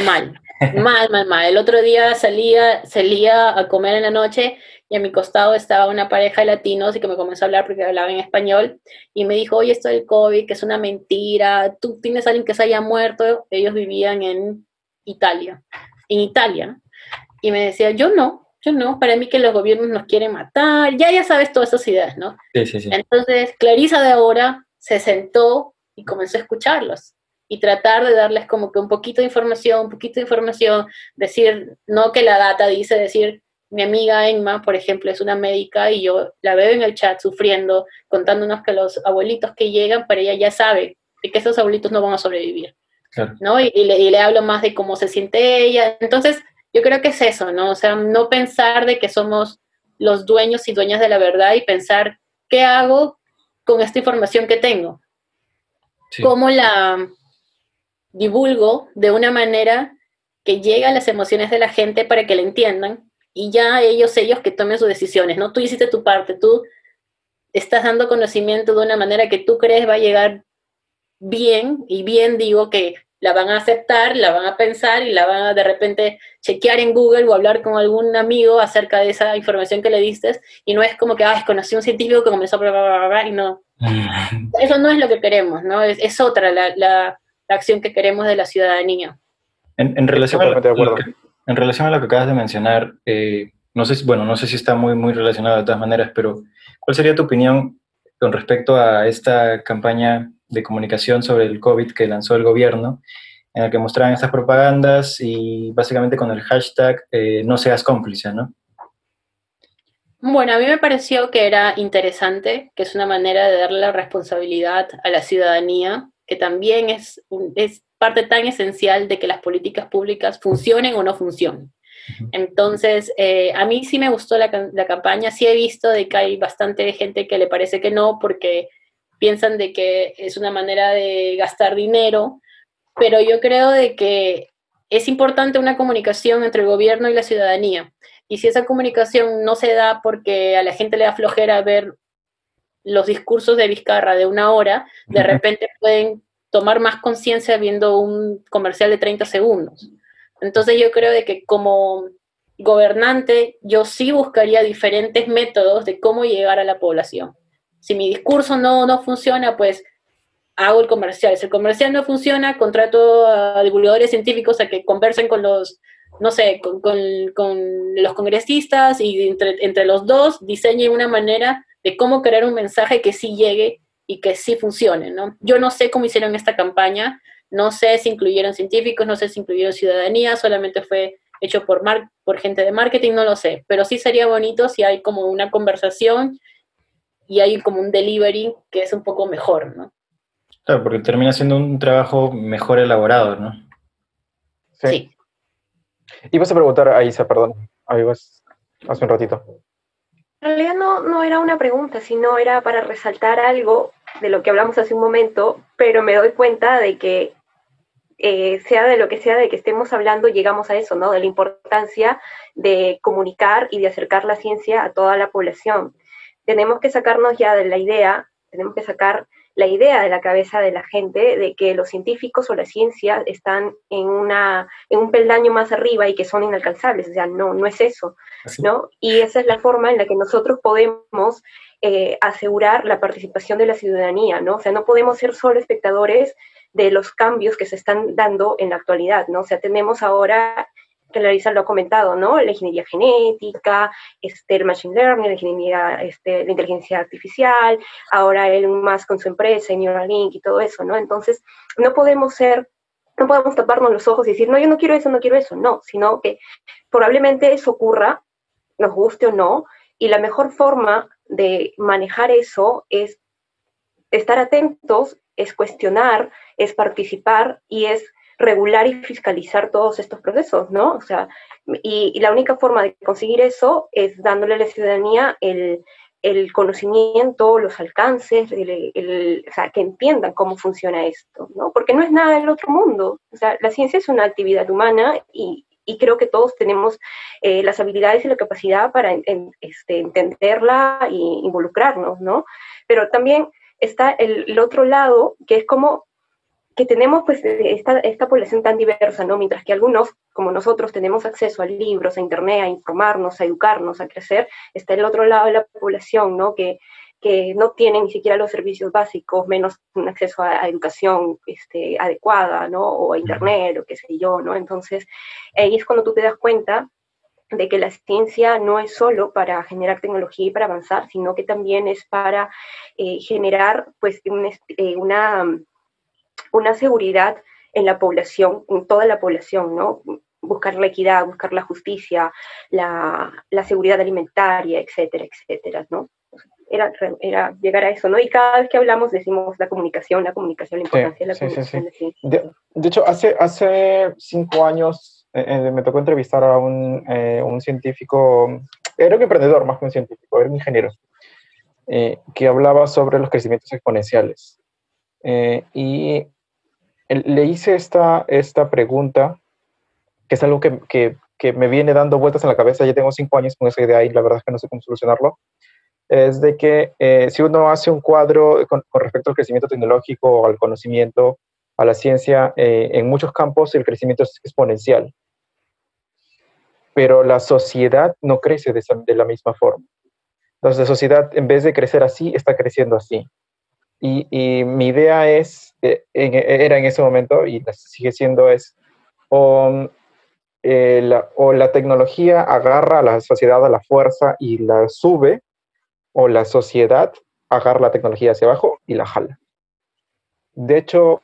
mal. El otro día salía a comer en la noche y a mi costado estaba una pareja de latinos y que me comenzó a hablar porque hablaba en español y me dijo, oye, esto del COVID, que es una mentira, tú tienes a alguien que se haya muerto. Ellos vivían en Italia, y me decía, yo no, para mí que los gobiernos nos quieren matar, ya sabes todas esas ideas, ¿no? Sí. Entonces, Clarisa de ahora se sentó y comenzó a escucharlos y tratar de darles como que un poquito de información, decir, no que la data dice, decir, mi amiga Emma, por ejemplo, es una médica y yo la veo en el chat sufriendo, contándonos que los abuelitos que llegan, para ella ya sabe de que esos abuelitos no van a sobrevivir, claro. ¿no? Y le hablo más de cómo se siente ella. Entonces, yo creo que es eso, ¿no? O sea, no pensar de que somos los dueños y dueñas de la verdad y pensar, ¿qué hago con esta información que tengo? Sí. ¿Cómo la divulgo de una manera que llegue a las emociones de la gente para que la entiendan y ya ellos que tomen sus decisiones, ¿no? Tú hiciste tu parte, tú estás dando conocimiento de una manera que tú crees va a llegar bien, y bien digo que la van a aceptar, la van a pensar y la van a de repente chequear en Google o hablar con algún amigo acerca de esa información que le diste, y no es como que, conocí a un científico que comenzó a y no. Eso no es lo que queremos, ¿no? Es otra la acción que queremos de la ciudadanía. En relación a lo que acabas de mencionar, no sé si está muy relacionado de todas maneras, pero ¿cuál sería tu opinión con respecto a esta campaña de comunicación sobre el COVID que lanzó el gobierno, en el que mostraban estas propagandas y básicamente con el hashtag no seas cómplice, ¿no? Bueno, a mí me pareció que era interesante, que es una manera de darle la responsabilidad a la ciudadanía, que también es parte tan esencial de que las políticas públicas funcionen o no funcionen. Entonces, a mí sí me gustó la campaña, sí he visto de que hay bastante gente que le parece que no, porque piensan de que es una manera de gastar dinero, pero yo creo de que es importante una comunicación entre el gobierno y la ciudadanía. Y si esa comunicación no se da porque a la gente le da flojera ver los discursos de Vizcarra de 1 hora, de repente pueden tomar más conciencia viendo un comercial de 30 segundos. Entonces yo creo de que como gobernante yo sí buscaría diferentes métodos de cómo llegar a la población. Si mi discurso no funciona, pues hago el comercial. Si el comercial no funciona, contrato a divulgadores científicos a que conversen con los, no sé, con los congresistas y entre los dos diseñen una manera de cómo crear un mensaje que sí llegue y que sí funcione, ¿no? Yo no sé cómo hicieron esta campaña, no sé si incluyeron científicos, no sé si incluyeron ciudadanía, solamente fue hecho por gente de marketing, no lo sé, pero sí sería bonito si hay como una conversación y hay como un delivery que es un poco mejor, ¿no? Claro, porque termina siendo un trabajo mejor elaborado, ¿no? Sí. Ibas a preguntar a Isa, perdón. Ahí vas, hace un ratito. realidad no era una pregunta, sino era para resaltar algo de lo que hablamos hace un momento, pero me doy cuenta de que sea de lo que sea de que estemos hablando, llegamos a eso, ¿no? De la importancia de comunicar y de acercar la ciencia a toda la población. Tenemos que sacarnos ya de la idea, tenemos que sacar la idea de la cabeza de la gente de que los científicos o la ciencia están en un peldaño más arriba y que son inalcanzables. O sea, no es eso, Así. ¿no? Y esa es la forma en la que nosotros podemos asegurar la participación de la ciudadanía, ¿no? O sea, no podemos ser solo espectadores de los cambios que se están dando en la actualidad, ¿no? O sea, tenemos ahora, que Larisa lo ha comentado, ¿no? La ingeniería genética, el machine learning, la ingeniería, la inteligencia artificial, ahora Elon Musk con su empresa, Neuralink y todo eso, ¿no? Entonces, no podemos taparnos los ojos y decir, no, yo no quiero eso, no, sino que probablemente eso ocurra, nos guste o no, y la mejor forma de manejar eso es estar atentos, es cuestionar, es participar y es regular y fiscalizar todos estos procesos, ¿no? O sea, y la única forma de conseguir eso es dándole a la ciudadanía el conocimiento, los alcances, o sea, que entiendan cómo funciona esto, ¿no? Porque no es nada del otro mundo. O sea, la ciencia es una actividad humana y creo que todos tenemos las habilidades y la capacidad para entenderla e involucrarnos, ¿no? Pero también está el otro lado, que es como que tenemos pues esta población tan diversa, ¿no? Mientras que algunos, como nosotros, tenemos acceso a libros, a internet, a informarnos, a educarnos, a crecer, está el otro lado de la población, ¿no? Que no tienen ni siquiera los servicios básicos, menos un acceso a educación adecuada, ¿no? O a internet, o qué sé yo, ¿no? Entonces, ahí es cuando tú te das cuenta de que la ciencia no es solo para generar tecnología y para avanzar, sino que también es para generar pues una seguridad en la población, en toda la población, ¿no? Buscar la equidad, buscar la justicia, la seguridad alimentaria, etcétera, etcétera, ¿no? Era llegar a eso, ¿no? Y cada vez que hablamos decimos la comunicación, la importancia de la comunicación. Sí. De hecho, hace 5 años me tocó entrevistar a un científico, era un emprendedor más que un científico, era un ingeniero, que hablaba sobre los crecimientos exponenciales. Y le hice esta pregunta, que es algo que me viene dando vueltas en la cabeza. Ya tengo 5 años con esa idea y la verdad es que no sé cómo solucionarlo. Es de que si uno hace un cuadro con respecto al crecimiento tecnológico, al conocimiento, a la ciencia, en muchos campos el crecimiento es exponencial, pero la sociedad no crece de la misma forma. Entonces la sociedad, en vez de crecer así, está creciendo así. Y mi idea era en ese momento, y sigue siendo, o la tecnología agarra a la sociedad a la fuerza y la sube, o la sociedad agarra la tecnología hacia abajo y la jala. De hecho,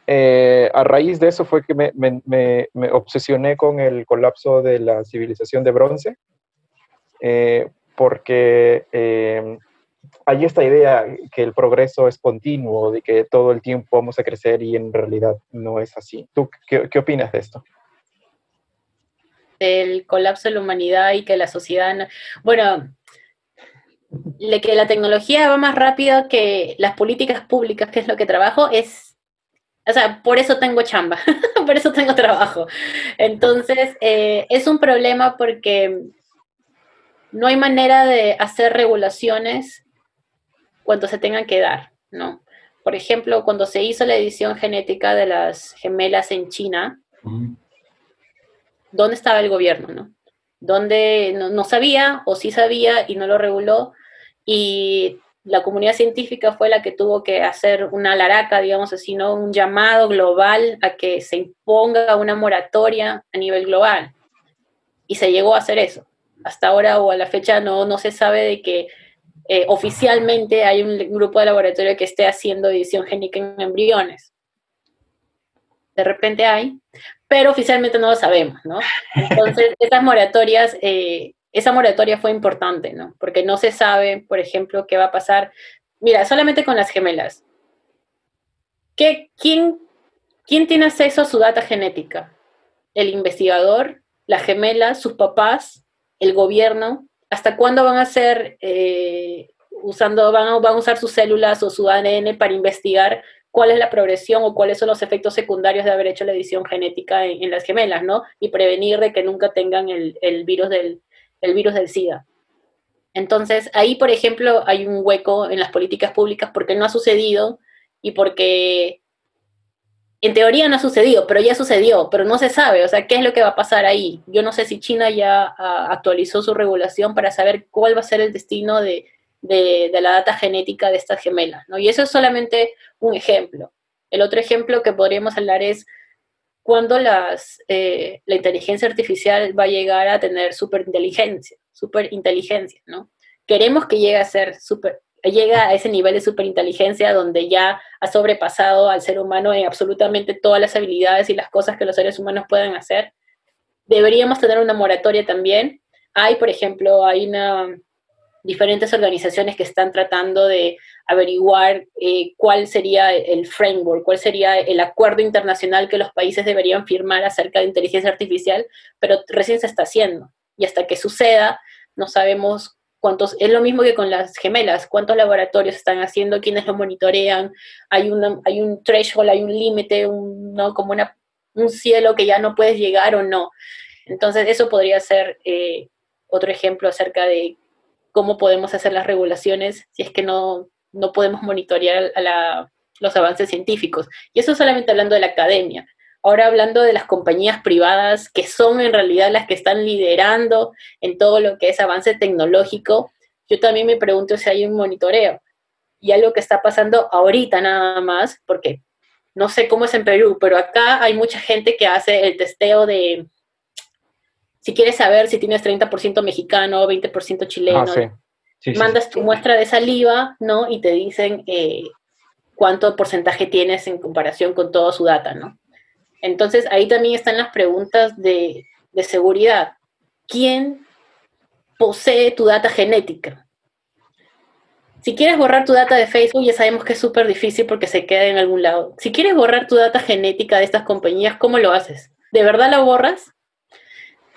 a raíz de eso fue que me obsesioné con el colapso de la civilización de bronce, porque hay esta idea que el progreso es continuo, de que todo el tiempo vamos a crecer y en realidad no es así. ¿Tú qué opinas de esto? Del colapso de la humanidad y que la sociedad... No... Bueno, que la tecnología va más rápido que las políticas públicas, que es lo que trabajo, o sea, por eso tengo chamba, por eso tengo trabajo. Entonces, es un problema porque no hay manera de hacer regulaciones cuando se tengan que dar, ¿no? Por ejemplo, cuando se hizo la edición genética de las gemelas en China, ¿dónde estaba el gobierno, no? ¿Dónde no sabía o sí sabía y no lo reguló? Y la comunidad científica fue la que tuvo que hacer una laraca, digamos así, ¿no? Un llamado global a que se imponga una moratoria a nivel global. Y se llegó a hacer eso. Hasta ahora o a la fecha no se sabe de que oficialmente hay un grupo de laboratorio que esté haciendo edición génica en embriones. De repente hay, pero oficialmente no lo sabemos, ¿no? Entonces, esa moratoria fue importante, ¿no? Porque no se sabe, por ejemplo, qué va a pasar. Mira, solamente con las gemelas. ¿Quién tiene acceso a su data genética? El investigador, la gemela, sus papás, el gobierno. ¿hasta cuándo van a ser van a usar sus células o su ADN para investigar cuál es la progresión o cuáles son los efectos secundarios de haber hecho la edición genética en las gemelas, ¿no? Y prevenir de que nunca tengan el virus del SIDA. Entonces, ahí, por ejemplo, hay un hueco en las políticas públicas porque no ha sucedido y porque en teoría no ha sucedido, pero ya sucedió, pero no se sabe, o sea, ¿qué es lo que va a pasar ahí? Yo no sé si China ya actualizó su regulación para saber cuál va a ser el destino de la data genética de estas gemelas, ¿no? Y eso es solamente un ejemplo. El otro ejemplo que podríamos hablar es cuándo la inteligencia artificial va a llegar a tener superinteligencia, ¿no? Queremos que llegue a ese nivel de superinteligencia donde ya ha sobrepasado al ser humano en absolutamente todas las habilidades y las cosas que los seres humanos pueden hacer. Deberíamos tener una moratoria también. Por ejemplo, diferentes organizaciones que están tratando de averiguar cuál sería el framework, cuál sería el acuerdo internacional que los países deberían firmar acerca de inteligencia artificial, pero recién se está haciendo. Y hasta que suceda, no sabemos cuántos, es lo mismo que con las gemelas, cuántos laboratorios están haciendo, quiénes lo monitorean, hay un threshold, hay un límite, ¿no? Como un cielo que ya no puedes llegar o no. Entonces eso podría ser otro ejemplo acerca de cómo podemos hacer las regulaciones si es que no podemos monitorear los avances científicos. Y eso solamente hablando de la academia. Ahora hablando de las compañías privadas, que son en realidad las que están liderando en todo lo que es avance tecnológico, yo también me pregunto si hay un monitoreo. Y algo que está pasando ahorita nada más, porque no sé cómo es en Perú, pero acá hay mucha gente que hace el testeo de, si quieres saber si tienes 30% mexicano, 20% chileno, sí. Mandas tu muestra de saliva, ¿no? Y te dicen cuánto porcentaje tienes en comparación con toda su data, ¿no? Entonces, ahí también están las preguntas de seguridad. ¿Quién posee tu data genética? Si quieres borrar tu data de Facebook, ya sabemos que es súper difícil porque se queda en algún lado. Si quieres borrar tu data genética de estas compañías, ¿cómo lo haces? ¿De verdad la borras?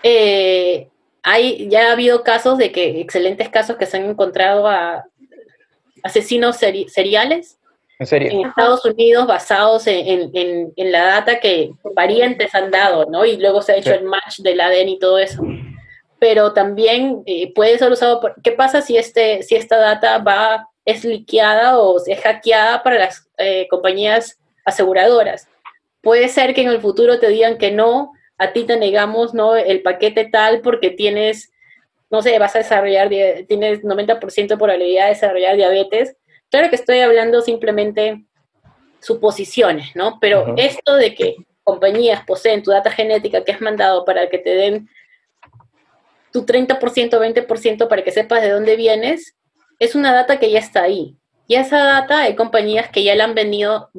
Ya ha habido casos excelentes casos que se han encontrado a asesinos seriales en Estados Unidos basados en la data que parientes han dado, ¿no? Y luego se ha hecho el match del ADN y todo eso. Pero también puede ser usado ¿qué pasa si esta data es liqueada o es hackeada para las compañías aseguradoras? Puede ser que en el futuro te digan que no, a ti te negamos, ¿no? El paquete tal porque tienes, no sé, tienes 90% de probabilidad de desarrollar diabetes. Claro que estoy hablando simplemente suposiciones, ¿no? Pero esto de que compañías poseen tu data genética que has mandado para que te den tu 30%, 20% para que sepas de dónde vienes, es una data que ya está ahí. Y esa data hay compañías que ya la han vendido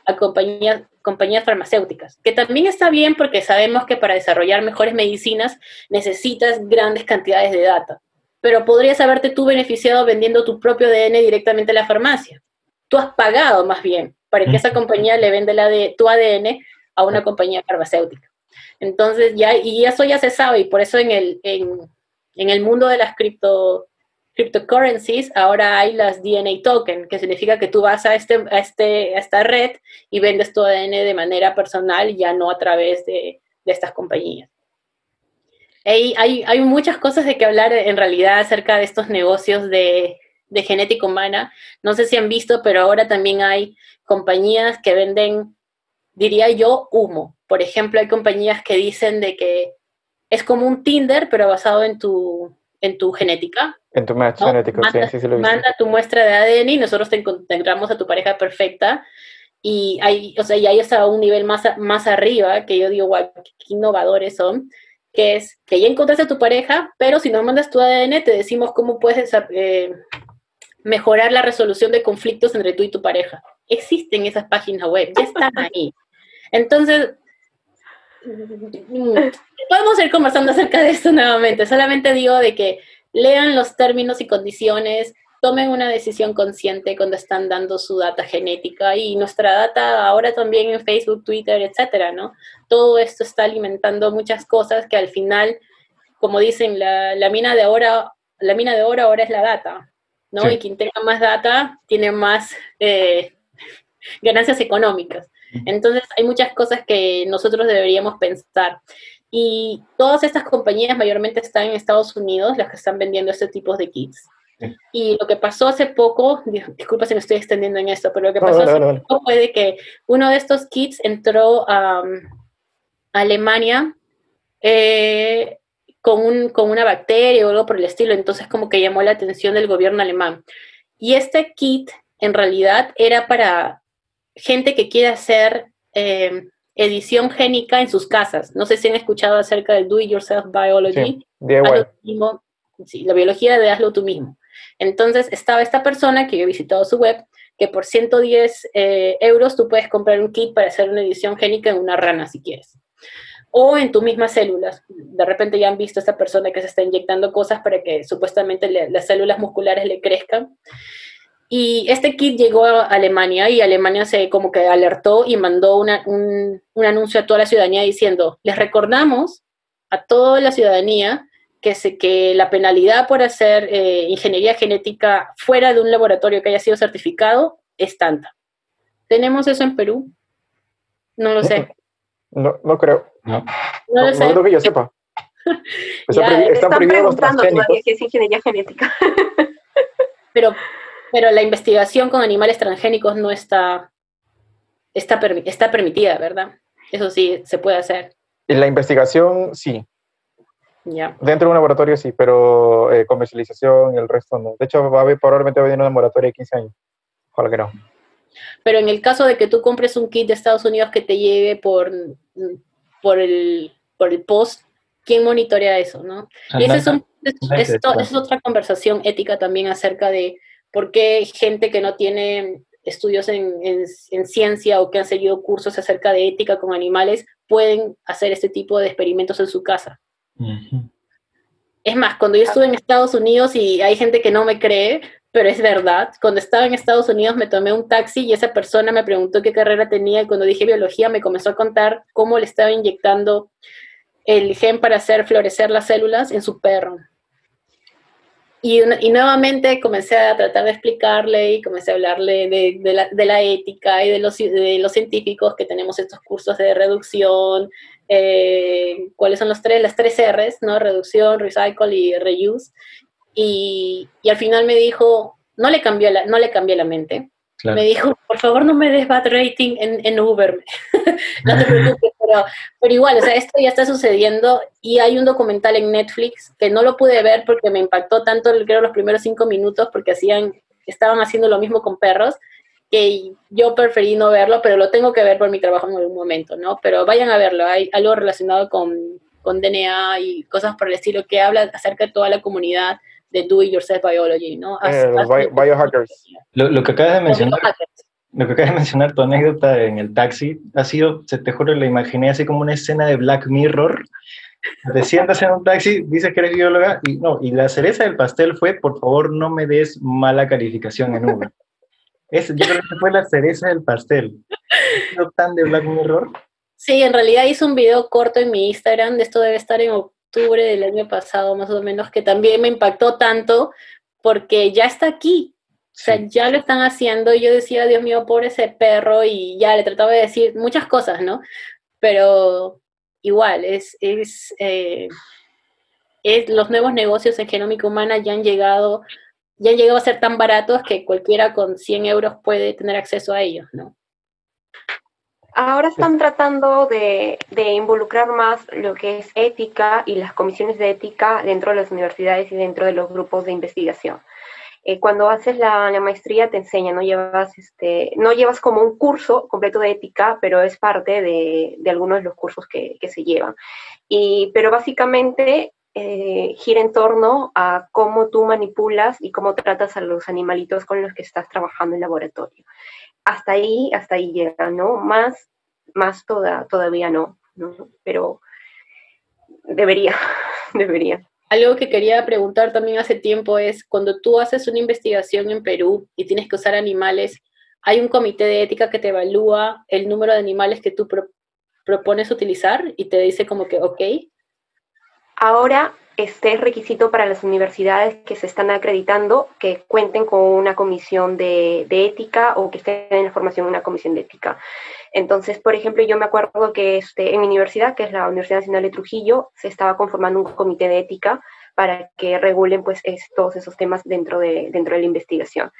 a compañías farmacéuticas, que también está bien porque sabemos que para desarrollar mejores medicinas necesitas grandes cantidades de data. Pero podrías haberte tú beneficiado vendiendo tu propio ADN directamente a la farmacia. Tú has pagado más bien para que esa compañía le venda tu ADN a una compañía farmacéutica. Entonces y eso ya se sabe, y por eso en el mundo de las cryptocurrencies ahora hay las DNA token, que significa que tú vas a esta red y vendes tu ADN de manera personal, ya no a través de estas compañías. Hay muchas cosas de que hablar en realidad acerca de estos negocios de genética humana. No sé si han visto, pero ahora también hay compañías que venden, diría yo, humo. Por ejemplo, hay compañías que dicen de que es como un Tinder, pero basado en tu genética. En tu match genético, sí, lo he visto. Manda tu muestra de ADN y nosotros te encontramos a tu pareja perfecta. Y ya está a un nivel más arriba, que yo digo, guau, qué innovadores son, que es que ya encontraste a tu pareja, pero si nos mandas tu ADN, te decimos cómo puedes mejorar la resolución de conflictos entre tú y tu pareja. Existen esas páginas web, ya están ahí. Entonces, podemos ir conversando acerca de esto nuevamente. Solamente digo de que lean los términos y condiciones, tomen una decisión consciente cuando están dando su data genética, y nuestra data ahora también en Facebook, Twitter, etcétera, ¿no? Todo esto está alimentando muchas cosas que al final como dicen, la mina de oro ahora es la data, ¿no? Sí. Y quien tenga más data tiene más ganancias económicas. Entonces hay muchas cosas que nosotros deberíamos pensar. Y todas estas compañías mayormente están en Estados Unidos, las que están vendiendo este tipo de kits. Sí. Y lo que pasó hace poco, disculpa si me estoy extendiendo en esto, pero lo que No, pasó hace no. poco fue de que uno de estos kits entró a Alemania con una bacteria o algo por el estilo, entonces como que llamó la atención del gobierno alemán. Y este kit en realidad era para gente que quiere hacer edición génica en sus casas. No sé si han escuchado acerca del Do It Yourself Biology. Sí, DIY. Sí, la biología de hazlo tú mismo. Entonces estaba esta persona que yo he visitado su web, que por 110 euros tú puedes comprar un kit para hacer una edición génica en una rana si quieres. O en tus mismas células. De repente ya han visto a esta persona que se está inyectando cosas para que supuestamente las células musculares le crezcan. Y este kit llegó a Alemania y Alemania se como que alertó y mandó un anuncio a toda la ciudadanía diciendo, les recordamos a toda la ciudadanía que la penalidad por hacer ingeniería genética fuera de un laboratorio que haya sido certificado es tanta. ¿Tenemos eso en Perú? No lo sé. No creo. No. No lo sé. No creo que yo sepa. Están prohibidos los preguntando todavía transgénicos. qué es ingeniería genética. Pero la investigación con animales transgénicos no está permitida, ¿verdad? Eso sí, se puede hacer. Y la investigación, sí. Ya. Dentro de un laboratorio, sí, pero comercialización y el resto no. De hecho, probablemente va a venir una moratoria de 15 años. Ojalá que no. Pero en el caso de que tú compres un kit de Estados Unidos que te llegue por el post, ¿quién monitorea eso, no? Y esa es otra conversación ética también acerca de por qué gente que no tiene estudios en ciencia o que han seguido cursos acerca de ética con animales pueden hacer este tipo de experimentos en su casa. Uh-huh. Es más, cuando yo estuve en Estados Unidos y hay gente que no me cree, pero es verdad, cuando estaba en Estados Unidos me tomé un taxi y esa persona me preguntó qué carrera tenía y cuando dije biología me comenzó a contar cómo le estaba inyectando el gen para hacer florecer las células en su perro. Y nuevamente comencé a tratar de explicarle y comencé a hablarle de la ética y de los científicos que tenemos estos cursos de reducción, cuáles son las tres R's, ¿no? Reducción, recycle y reuse. Y al final me dijo, no le cambié la mente. Claro. Me dijo, por favor no me des bad rating en Uber. No te preocupes, pero igual, o sea, esto ya está sucediendo y hay un documental en Netflix que no lo pude ver porque me impactó tanto, creo, los primeros 5 minutos porque estaban haciendo lo mismo con perros, que yo preferí no verlo, pero lo tengo que ver por mi trabajo en algún momento, ¿no? Pero vayan a verlo, hay algo relacionado con DNA y cosas por el estilo que habla acerca de toda la comunidad de Do It Yourself Biology, ¿no? Los biohackers. Lo que acabas de mencionar, tu anécdota en el taxi, ha sido, te juro, la imaginé así como una escena de Black Mirror. Te sientas en un taxi, dices que eres bióloga, y la cereza del pastel fue, por favor, no me des mala calificación en Uber. Yo creo que fue la cereza del pastel. ¿Ha sido tan de Black Mirror? Sí, en realidad hice un video corto en mi Instagram, de esto debe estar en octubre del año pasado, más o menos, que también me impactó tanto, porque ya está aquí. O sea, ya lo están haciendo, y yo decía, Dios mío, pobre ese perro, y ya le trataba de decir muchas cosas, ¿no? Pero igual, los nuevos negocios en genómica humana ya han llegado a ser tan baratos que cualquiera con 100 euros puede tener acceso a ellos, ¿no? Ahora están tratando de involucrar más lo que es ética y las comisiones de ética dentro de las universidades y dentro de los grupos de investigación. Cuando haces la maestría te enseñan, no llevas como un curso completo de ética, pero es parte de algunos de los cursos que se llevan. Pero básicamente gira en torno a cómo tú manipulas y cómo tratas a los animalitos con los que estás trabajando en laboratorio. Hasta ahí llega, ¿no? Más todavía no, pero debería. Algo que quería preguntar también hace tiempo es, cuando tú haces una investigación en Perú y tienes que usar animales, ¿hay un comité de ética que te evalúa el número de animales que tú propones utilizar y te dice como que ok? Ahora es requisito para las universidades que se están acreditando que cuenten con una comisión de ética o que estén en la formación de una comisión de ética. Entonces, por ejemplo, yo me acuerdo que en mi universidad, que es la Universidad Nacional de Trujillo, se estaba conformando un comité de ética para que regulen pues todos esos temas dentro de la investigación.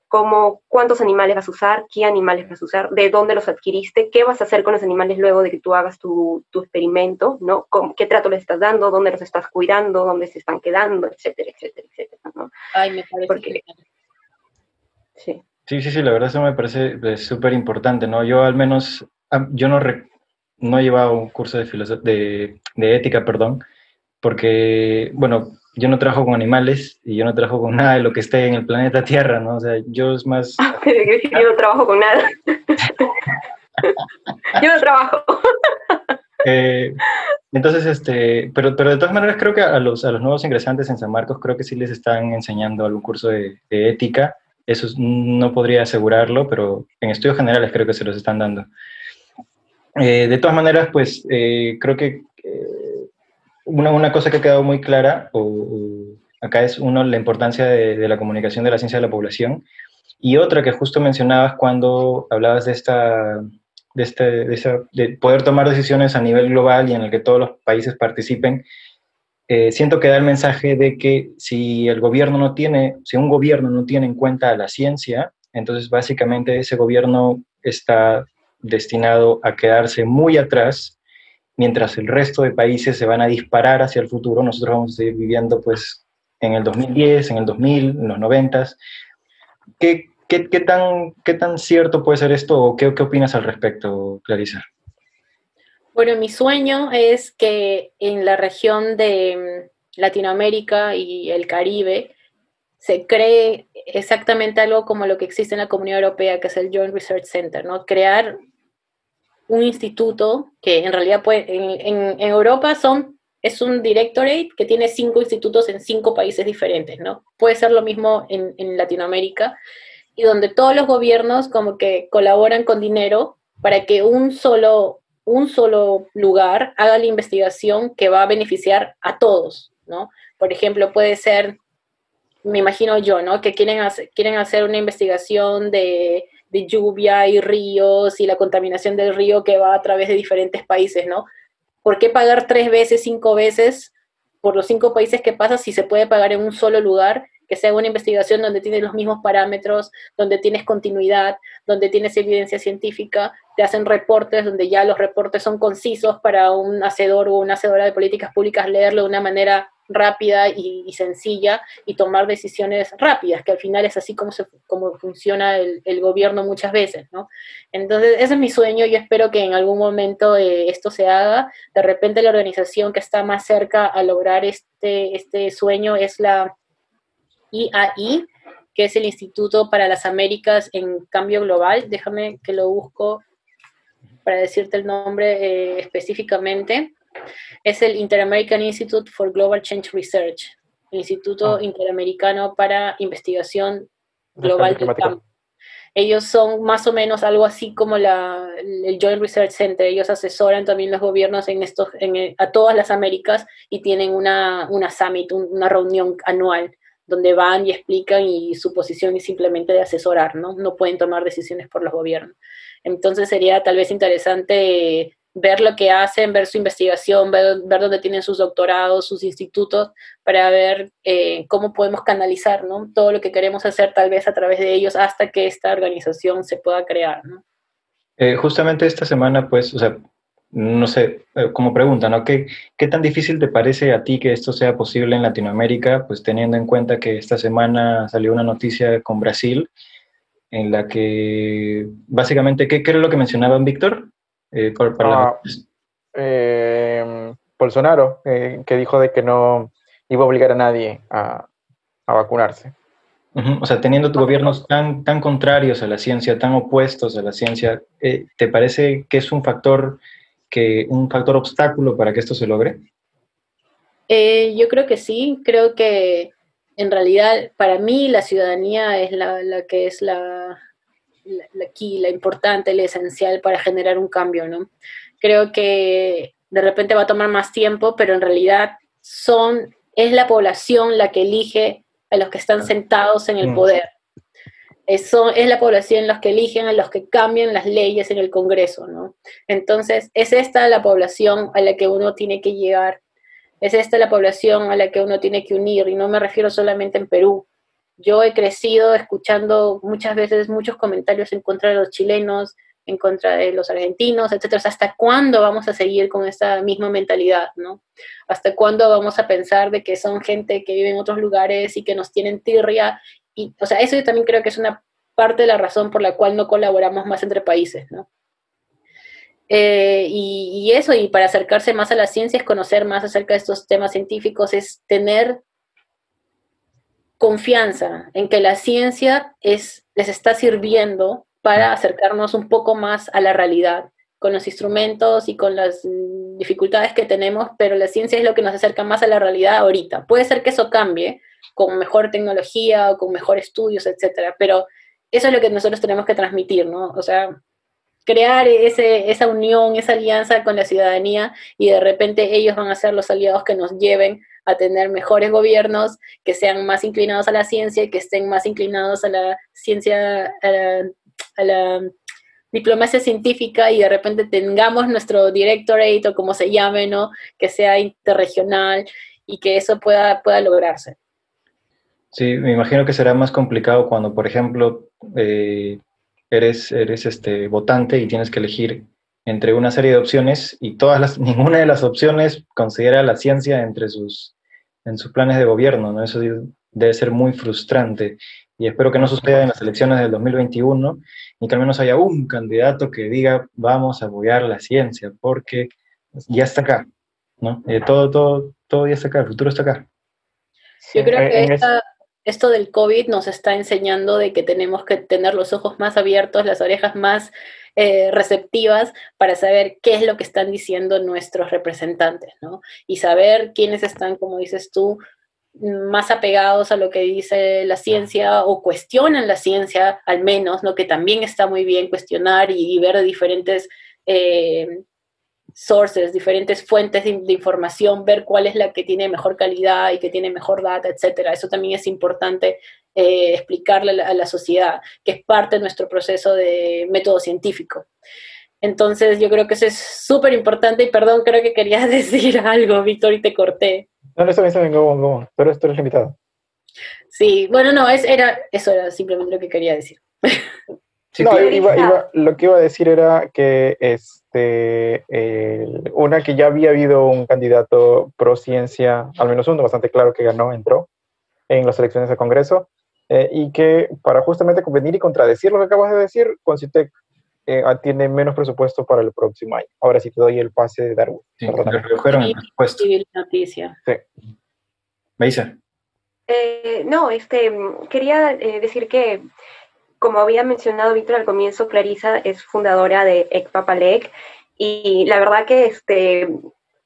Como cuántos animales vas a usar, qué animales vas a usar, de dónde los adquiriste, qué vas a hacer con los animales luego de que tú hagas tu experimento, ¿no? ¿Qué trato les estás dando, dónde los estás cuidando, dónde se están quedando, etcétera, etcétera, etcétera, ¿no? Ay, me parece Porque, sí. Sí, la verdad eso me parece súper importante, ¿no? Yo al menos, yo no he llevado un curso de ética, perdón, porque, bueno, yo no trabajo con animales y yo no trabajo con nada de lo que esté en el planeta Tierra, ¿no? O sea, yo es más... Yo no trabajo con nada. Yo no trabajo. Entonces, pero de todas maneras creo que a los nuevos ingresantes en San Marcos creo que sí les están enseñando algún curso de ética. Eso no podría asegurarlo, pero en estudios generales creo que se los están dando. De todas maneras, pues creo que una cosa que ha quedado muy clara acá es, uno, la importancia de la comunicación de la ciencia de la población, y otra que justo mencionabas cuando hablabas de poder tomar decisiones a nivel global y en el que todos los países participen. Siento que da el mensaje de que si un gobierno no tiene en cuenta a la ciencia, entonces básicamente ese gobierno está destinado a quedarse muy atrás, mientras el resto de países se van a disparar hacia el futuro. Nosotros vamos a seguir viviendo pues en el 2010, en el 2000, en los 90. ¿Qué tan cierto puede ser esto o qué opinas al respecto, Clarisa? Bueno, mi sueño es que en la región de Latinoamérica y el Caribe se cree exactamente algo como lo que existe en la Comunidad Europea, que es el Joint Research Center, ¿no? Crear un instituto que en realidad en Europa es un directorate que tiene 5 institutos en 5 países diferentes, ¿no? Puede ser lo mismo en Latinoamérica, y donde todos los gobiernos como que colaboran con dinero para que un solo lugar haga la investigación que va a beneficiar a todos, ¿no? Por ejemplo, puede ser, me imagino yo, ¿no? Que quieren hacer una investigación de lluvia y ríos y la contaminación del río que va a través de diferentes países, ¿no? ¿Por qué pagar 3 veces, 5 veces por los 5 países que pasa si se puede pagar en un solo lugar? Que sea una investigación donde tienes los mismos parámetros, donde tienes continuidad, donde tienes evidencia científica, te hacen reportes donde ya los reportes son concisos para un hacedor o una hacedora de políticas públicas leerlo de una manera rápida y sencilla y tomar decisiones rápidas, que al final es así como funciona el gobierno muchas veces, ¿no? Entonces, ese es mi sueño. Yo espero que en algún momento esto se haga. De repente la organización que está más cerca a lograr este sueño es la IAI, que es el Instituto para las Américas en Cambio Global. Déjame que lo busco para decirte el nombre específicamente. Es el Inter-American Institute for Global Change Research, el Instituto Interamericano para Investigación Global del Cambio. Ellos son más o menos algo así como el Joint Research Center. Ellos asesoran también los gobiernos a todas las Américas y tienen una summit, una reunión anual donde van y explican, y su posición es simplemente de asesorar, ¿no? No pueden tomar decisiones por los gobiernos. Entonces sería tal vez interesante ver lo que hacen, ver su investigación, ver dónde tienen sus doctorados, sus institutos, para ver cómo podemos canalizar, ¿no? Todo lo que queremos hacer tal vez a través de ellos hasta que esta organización se pueda crear, ¿no? Justamente esta semana, pues, o sea, no sé, como pregunta, ¿no? ¿Qué tan difícil te parece a ti que esto sea posible en Latinoamérica, pues teniendo en cuenta que esta semana salió una noticia con Brasil en la que básicamente, ¿qué era lo que mencionaban, Víctor? Bolsonaro, que dijo de que no iba a obligar a nadie a vacunarse. O sea, teniendo gobiernos tan contrarios a la ciencia, tan opuestos a la ciencia, ¿te parece que es un factor obstáculo para que esto se logre? Yo creo que sí. Creo que en realidad para mí la ciudadanía es la que es la importante, la esencial para generar un cambio, ¿no? Creo que de repente va a tomar más tiempo, pero en realidad son es la población la que elige a los que están sentados en el poder. Es la población los que eligen a los que cambian las leyes en el Congreso, ¿no? Entonces, es esta la población a la que uno tiene que llegar, es esta la población a la que uno tiene que unir, y no me refiero solamente en Perú. Yo he crecido escuchando muchas veces muchos comentarios en contra de los chilenos, en contra de los argentinos, etcétera. O sea, ¿hasta cuándo vamos a seguir con esta misma mentalidad, no? ¿Hasta cuándo vamos a pensar de que son gente que vive en otros lugares y que nos tienen tirria? Y, o sea, eso yo también creo que es una parte de la razón por la cual no colaboramos más entre países, ¿no? Y eso, y para acercarse más a la ciencia, es conocer más acerca de estos temas científicos, es tener confianza en que la ciencia les está sirviendo para acercarnos un poco más a la realidad, con los instrumentos y con las dificultades que tenemos, pero la ciencia es lo que nos acerca más a la realidad ahorita. Puede ser que eso cambie con mejor tecnología o con mejor estudios, etcétera, pero eso es lo que nosotros tenemos que transmitir, ¿no? O sea, crear esa unión, esa alianza con la ciudadanía, y de repente ellos van a ser los aliados que nos lleven a tener mejores gobiernos, que sean más inclinados a la ciencia, que estén más inclinados a la ciencia, a la diplomacia científica, y de repente tengamos nuestro directorate, o como se llame, ¿no? Que sea interregional, y que eso pueda lograrse. Sí, me imagino que será más complicado cuando, por ejemplo, eres votante y tienes que elegir entre una serie de opciones y ninguna de las opciones considera la ciencia en sus planes de gobierno, ¿no? Eso debe ser muy frustrante, y espero que no suceda en las elecciones del 2021, y que al menos haya un candidato que diga vamos a apoyar la ciencia, porque ya está acá, ¿no? Todo ya está acá, el futuro está acá. Yo creo que esto del COVID nos está enseñando de que tenemos que tener los ojos más abiertos, las orejas más receptivas, para saber qué es lo que están diciendo nuestros representantes, ¿no? Y saber quiénes están, como dices tú, más apegados a lo que dice la ciencia, o cuestionan la ciencia, al menos, ¿no? Que también está muy bien cuestionar y ver diferentes sources, diferentes fuentes de información, ver cuál es la que tiene mejor calidad y que tiene mejor data, etcétera. Eso también es importante explicarle a la sociedad, que es parte de nuestro proceso de método científico. Entonces, yo creo que eso es súper importante, y perdón, creo que querías decir algo, Víctor, y te corté. No, está bien, go. Pero esto es limitado. Sí, bueno, no, eso era simplemente lo que quería decir. Sí, no, lo que iba a decir era que una que ya había habido un candidato pro ciencia, al menos uno bastante claro, que entró en las elecciones al Congreso, y que para justamente convenir y contradecir lo que acabas de decir, Concitec tiene menos presupuesto para el próximo año. Ahora sí te doy el pase de Darwin. Sí, lo redujeron el presupuesto. Sí, noticia. Sí. Meisa. No, quería decir que, como había mencionado Víctor al comienzo, Clarisa es fundadora de ECPAPALEC, y la verdad que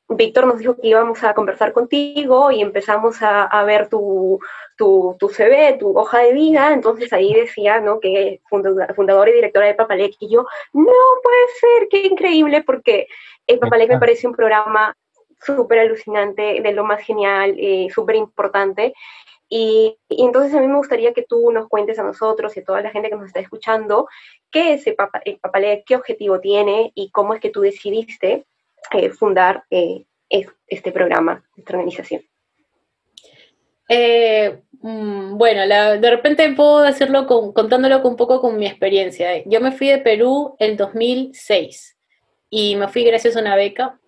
Víctor nos dijo que íbamos a conversar contigo, y empezamos a ver tu CV, tu hoja de vida. Entonces ahí decía, ¿no?, que fundadora y directora de ECPAPALEC, y yo, no puede ser, qué increíble, porque ECPAPALEC me parece un programa súper alucinante, de lo más genial, súper importante. Y entonces a mí me gustaría que tú nos cuentes a nosotros y a toda la gente que nos está escuchando qué es ECPAPALEC, qué objetivo tiene, y cómo es que tú decidiste fundar este programa, esta organización. Bueno, de repente puedo decirlo contándolo un poco con mi experiencia. Yo me fui de Perú en 2006 y me fui gracias a una beca.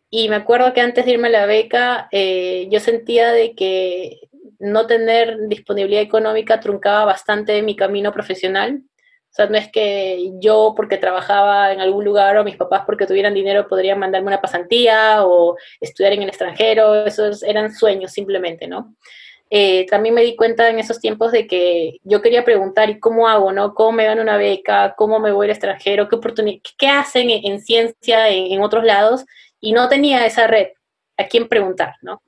Y me acuerdo que antes de irme a la beca, yo sentía de que no tener disponibilidad económica truncaba bastante mi camino profesional. O sea, no es que yo, porque trabajaba en algún lugar, o mis papás, porque tuvieran dinero, podrían mandarme una pasantía o estudiar en el extranjero. Esos eran sueños simplemente, ¿no? También me di cuenta en esos tiempos de que yo quería preguntar, ¿y cómo hago, no? ¿Cómo me gano una beca? ¿Cómo me voy al extranjero? ¿Qué hacen en ciencia en otros lados? Y no tenía esa red a quién preguntar, ¿no?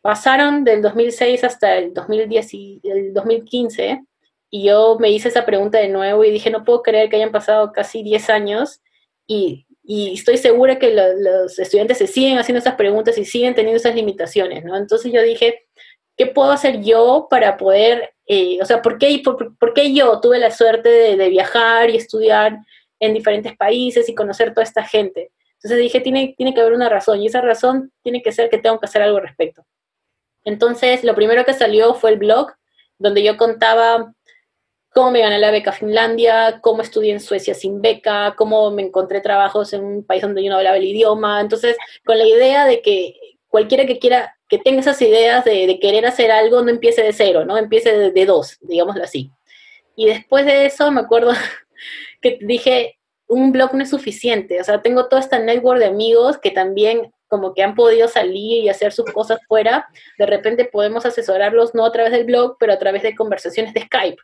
Pasaron del 2006 hasta el 2010 y el 2015, y yo me hice esa pregunta de nuevo y dije, no puedo creer que hayan pasado casi 10 años y Y estoy segura que los estudiantes se siguen haciendo esas preguntas y siguen teniendo esas limitaciones, ¿no? Entonces yo dije, ¿qué puedo hacer yo para poder, o sea, ¿por qué yo tuve la suerte de viajar y estudiar en diferentes países y conocer toda esta gente? Entonces dije, tiene que haber una razón, y esa razón tiene que ser que tengo que hacer algo al respecto. Entonces, lo primero que salió fue el blog, donde yo contaba cómo me gané la beca a Finlandia, cómo estudié en Suecia sin beca, cómo me encontré trabajos en un país donde yo no hablaba el idioma. Entonces, con la idea de que cualquiera que quiera, que tenga esas ideas de querer hacer algo, no empiece de cero, ¿no? Empiece de dos, digámoslo así. Y después de eso, me acuerdo que dije, un blog no es suficiente. O sea, tengo toda esta network de amigos que también como que han podido salir y hacer sus cosas fuera. De repente podemos asesorarlos no a través del blog, pero a través de conversaciones de Skype.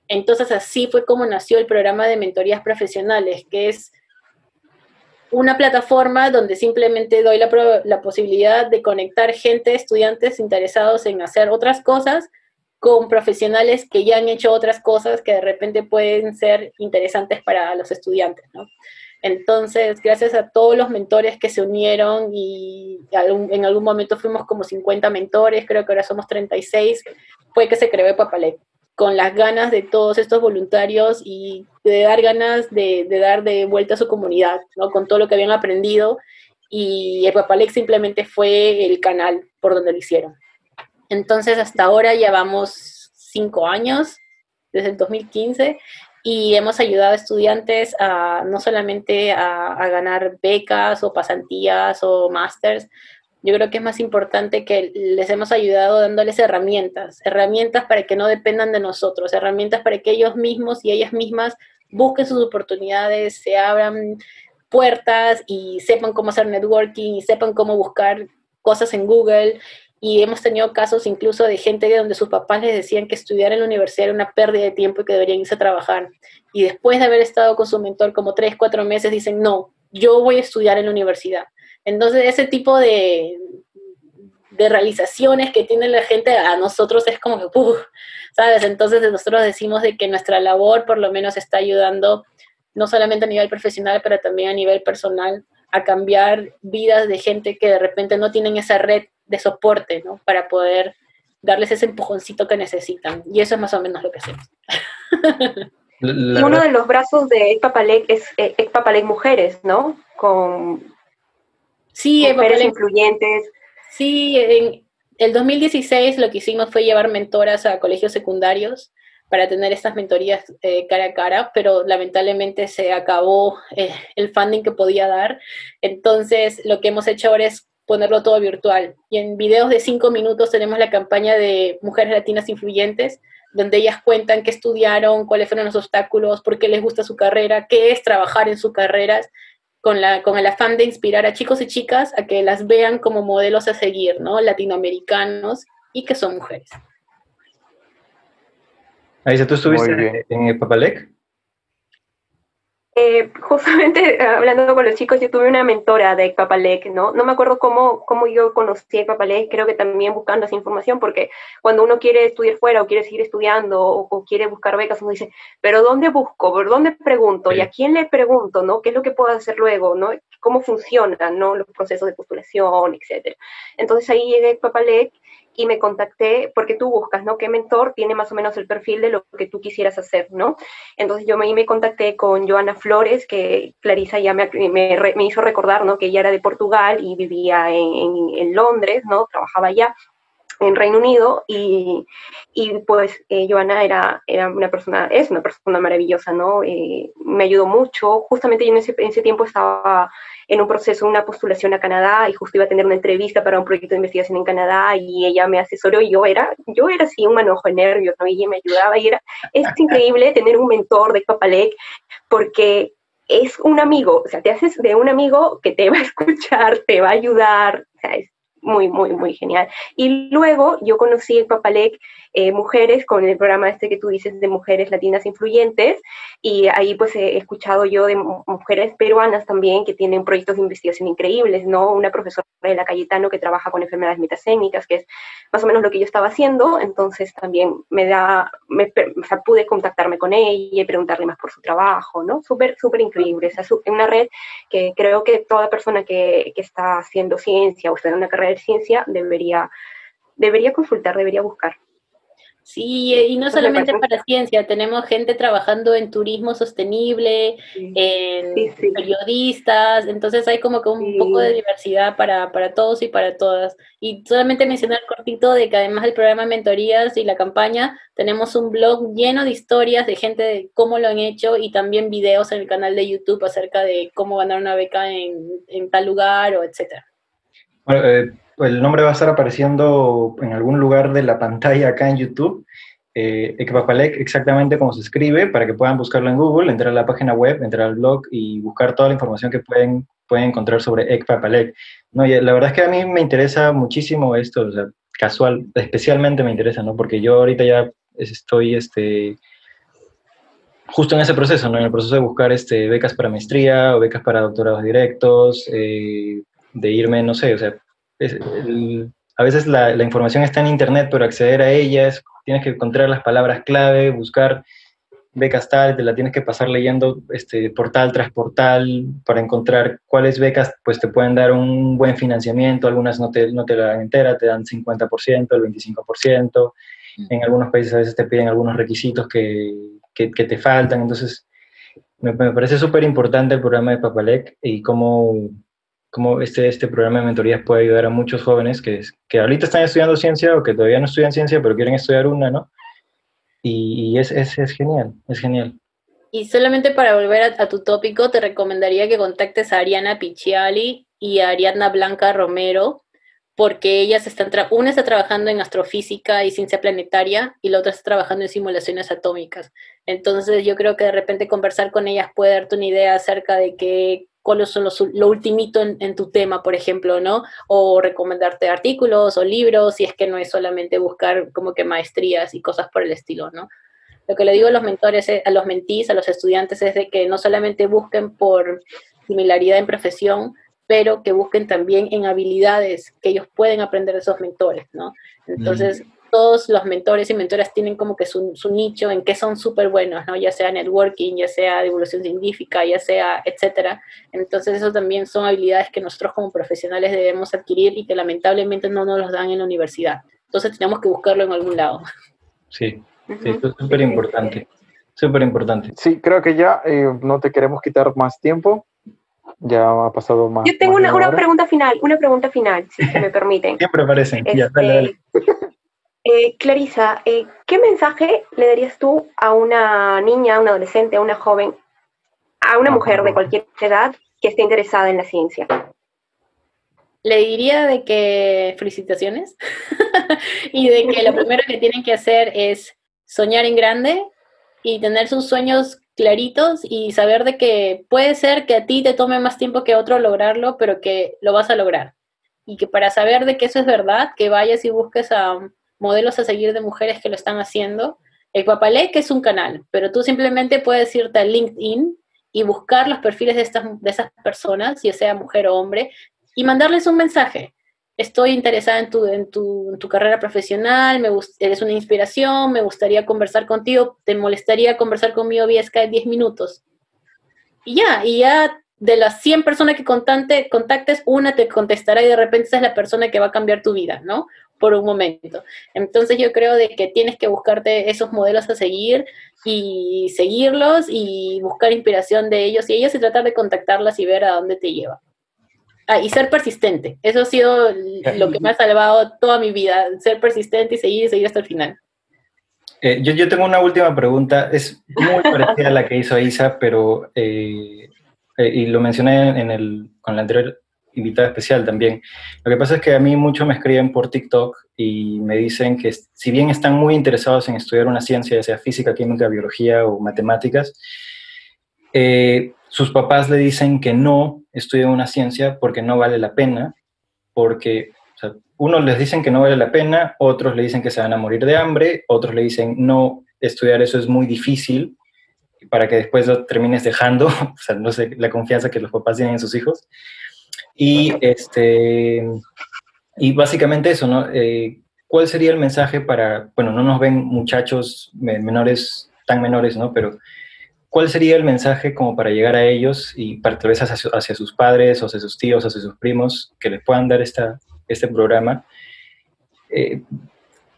Entonces así fue como nació el programa de mentorías profesionales, que es una plataforma donde simplemente doy la posibilidad de conectar gente, estudiantes interesados en hacer otras cosas, con profesionales que ya han hecho otras cosas que de repente pueden ser interesantes para los estudiantes, ¿no? Entonces, gracias a todos los mentores que se unieron y en algún momento fuimos como 50 mentores, creo que ahora somos 36, fue que se creó Epapalec, con las ganas de todos estos voluntarios y de dar ganas de dar de vuelta a su comunidad, ¿no? Con todo lo que habían aprendido, y Epapalec simplemente fue el canal por donde lo hicieron. Entonces, hasta ahora llevamos 5 años, desde el 2015, y hemos ayudado a estudiantes no solamente a ganar becas o pasantías o másters. Yo creo que es más importante que les hemos ayudado dándoles herramientas para que no dependan de nosotros, herramientas para que ellos mismos y ellas mismas busquen sus oportunidades, se abran puertas y sepan cómo hacer networking y sepan cómo buscar cosas en Google. Y hemos tenido casos incluso de gente donde sus papás les decían que estudiar en la universidad era una pérdida de tiempo y que deberían irse a trabajar. Y después de haber estado con su mentor como 3, 4 meses, dicen, no, yo voy a estudiar en la universidad. Entonces, ese tipo de realizaciones que tiene la gente a nosotros es como que, ¿sabes? Entonces, nosotros decimos de que nuestra labor por lo menos está ayudando, no solamente a nivel profesional, pero también a nivel personal, a cambiar vidas de gente que de repente no tienen esa red de soporte, ¿no? Para poder darles ese empujoncito que necesitan. Y eso es más o menos lo que hacemos. Y uno de los brazos de Epapalec es Epapalec Mujeres, ¿no? Con sí, mujeres influyentes. Sí, en el 2016 lo que hicimos fue llevar mentoras a colegios secundarios para tener estas mentorías cara a cara, pero lamentablemente se acabó el funding que podía dar. Entonces, lo que hemos hecho ahora es ponerlo todo virtual. Y en videos de 5 minutos tenemos la campaña de Mujeres Latinas Influyentes, donde ellas cuentan qué estudiaron, cuáles fueron los obstáculos, por qué les gusta su carrera, qué es trabajar en sus carreras, con el afán de inspirar a chicos y chicas a que las vean como modelos a seguir, ¿no? Latinoamericanos y que son mujeres. Aisa, ¿tú estuviste en Epapalec? Justamente hablando con los chicos, yo tuve una mentora de Epapalec, ¿no? No me acuerdo cómo yo conocí a Epapalec, creo que también buscando esa información, porque cuando uno quiere estudiar fuera o quiere seguir estudiando o quiere buscar becas, uno dice, ¿pero dónde busco? ¿Por dónde pregunto? Sí. ¿Y a quién le pregunto? ¿No? ¿Qué es lo que puedo hacer luego? ¿No? ¿Cómo funcionan, ¿no? Los procesos de postulación, etcétera? Entonces ahí llegué a Epapalec y me contacté, porque tú buscas, ¿no? ¿Qué mentor tiene más o menos el perfil de lo que tú quisieras hacer, ¿no? Entonces yo me contacté con Joana Flores, que Clarisa ya me hizo recordar, ¿no? Que ella era de Portugal y vivía en Londres, ¿no? Trabajaba allá en Reino Unido y pues Joana es una persona maravillosa, ¿no? Me ayudó mucho. Justamente yo en ese tiempo estaba en un proceso, una postulación a Canadá, y justo iba a tener una entrevista para un proyecto de investigación en Canadá, y ella me asesoró, y yo era así un manojo de nervios, ¿no? Y ella me ayudaba, y es increíble tener un mentor de Epapalec, porque es un amigo, o sea, te haces de un amigo que te va a escuchar, te va a ayudar, o sea, muy, muy, muy genial. Y luego yo conocí en Papalec mujeres con el programa este que tú dices de mujeres latinas influyentes, y ahí pues he escuchado yo de mujeres peruanas también que tienen proyectos de investigación increíbles, ¿no? Una profesora de la Cayetano que trabaja con enfermedades metasémicas, que es más o menos lo que yo estaba haciendo, entonces también o sea, pude contactarme con ella y preguntarle más por su trabajo, ¿no? Súper, súper increíble. O sea, una red que creo que toda persona que está haciendo ciencia o está en una carrera de ciencia debería consultar, debería buscar. Sí, y no solamente para ciencia, tenemos gente trabajando en turismo sostenible, en periodistas, entonces hay como que un poco de diversidad para todos y para todas. Y solamente mencionar cortito de que además del programa de mentorías y la campaña, tenemos un blog lleno de historias de gente de cómo lo han hecho y también videos en el canal de YouTube acerca de cómo ganar una beca en tal lugar o etcétera. Bueno, el nombre va a estar apareciendo en algún lugar de la pantalla acá en YouTube. Ecpapalec, exactamente como se escribe, para que puedan buscarlo en Google, entrar a la página web, entrar al blog y buscar toda la información que pueden encontrar sobre Ecpapalec. No, y la verdad es que a mí me interesa muchísimo esto, o sea, casual, especialmente me interesa, ¿no? Porque yo ahorita ya estoy justo en ese proceso, ¿no? En el proceso de buscar becas para maestría o becas para doctorados directos, de irme, no sé, o sea, a veces la información está en internet, pero acceder a ellas, tienes que encontrar las palabras clave, buscar becas tal, te la tienes que pasar leyendo portal tras portal para encontrar cuáles becas pues te pueden dar un buen financiamiento, algunas no te la dan entera, te dan 50%, el 25%, en algunos países a veces te piden algunos requisitos que te faltan, entonces me parece súper importante el programa de Papalec y cómo este programa de mentorías puede ayudar a muchos jóvenes que ahorita están estudiando ciencia o que todavía no estudian ciencia, pero quieren estudiar una, ¿no? Y es genial, es genial. Y solamente para volver a tu tópico, te recomendaría que contactes a Ariana Picciali y a Ariadna Blanca Romero, porque ellas una está trabajando en astrofísica y ciencia planetaria y la otra está trabajando en simulaciones atómicas. Entonces yo creo que de repente conversar con ellas puede darte una idea acerca de cuáles son lo ultimito en tu tema, por ejemplo, ¿no? O recomendarte artículos o libros, si es que no es solamente buscar como que maestrías y cosas por el estilo, ¿no? Lo que le digo a los mentores, a los mentís, a los estudiantes, es de que no solamente busquen por similaridad en profesión, pero que busquen también en habilidades que ellos pueden aprender de esos mentores, ¿no? Entonces, todos los mentores y mentoras tienen como que su nicho en que son súper buenos, ¿no? Ya sea networking, ya sea divulgación científica, ya sea etcétera. Entonces, eso también son habilidades que nosotros como profesionales debemos adquirir y que lamentablemente no nos los dan en la universidad. Entonces, tenemos que buscarlo en algún lado. Sí, sí, esto es súper importante. Súper importante. Sí, creo que ya no te queremos quitar más tiempo. Ya ha pasado más. Yo tengo una pregunta final, si me permiten. Siempre aparecen. Ya, dale. Clarisa, ¿qué mensaje le darías tú a una niña, a una adolescente, a una joven, a una mujer de cualquier edad que esté interesada en la ciencia? Le diría de que felicitaciones y de que lo primero que tienen que hacer es soñar en grande y tener sus sueños claritos y saber de que puede ser que a ti te tome más tiempo que a otro lograrlo, pero que lo vas a lograr. Y que para saber de que eso es verdad, que vayas y busques a modelos a seguir de mujeres que lo están haciendo. Ecpapalec es un canal, pero tú simplemente puedes irte a LinkedIn y buscar los perfiles de esas personas, ya sea mujer o hombre, y mandarles un mensaje. Estoy interesada en tu carrera profesional, eres una inspiración, me gustaría conversar contigo, ¿te molestaría conversar conmigo vía Skype 10 minutos? Y ya de las 100 personas que contactes, una te contestará y de repente esa es la persona que va a cambiar tu vida, ¿no? Por un momento. Entonces yo creo de que tienes que buscarte esos modelos a seguir y seguirlos y buscar inspiración de ellos y ellos y tratar de contactarlas y ver a dónde te lleva. Y ser persistente. Eso ha sido lo que me ha salvado toda mi vida. Ser persistente y seguir hasta el final. Yo tengo una última pregunta. Es muy parecida a la que hizo Isa, pero y lo mencioné con la anterior invitada especial también. Lo que pasa es que a mí mucho me escriben por TikTok y me dicen que si bien están muy interesados en estudiar una ciencia, ya sea física, química, biología o matemáticas, sus papás le dicen que no estudien una ciencia porque no vale la pena, porque o sea, unos les dicen que no vale la pena, otros le dicen que se van a morir de hambre, otros le dicen no, estudiar eso es muy difícil, para que después lo termines dejando, o sea, no sé, la confianza que los papás tienen en sus hijos. Y, y básicamente eso, ¿no? ¿Cuál sería el mensaje para, bueno, no nos ven muchachos menores, tan menores, ¿no? Pero ¿cuál sería el mensaje como para llegar a ellos y para tal vez hacia sus padres, o hacia sus tíos, hacia sus primos, que les puedan dar este programa?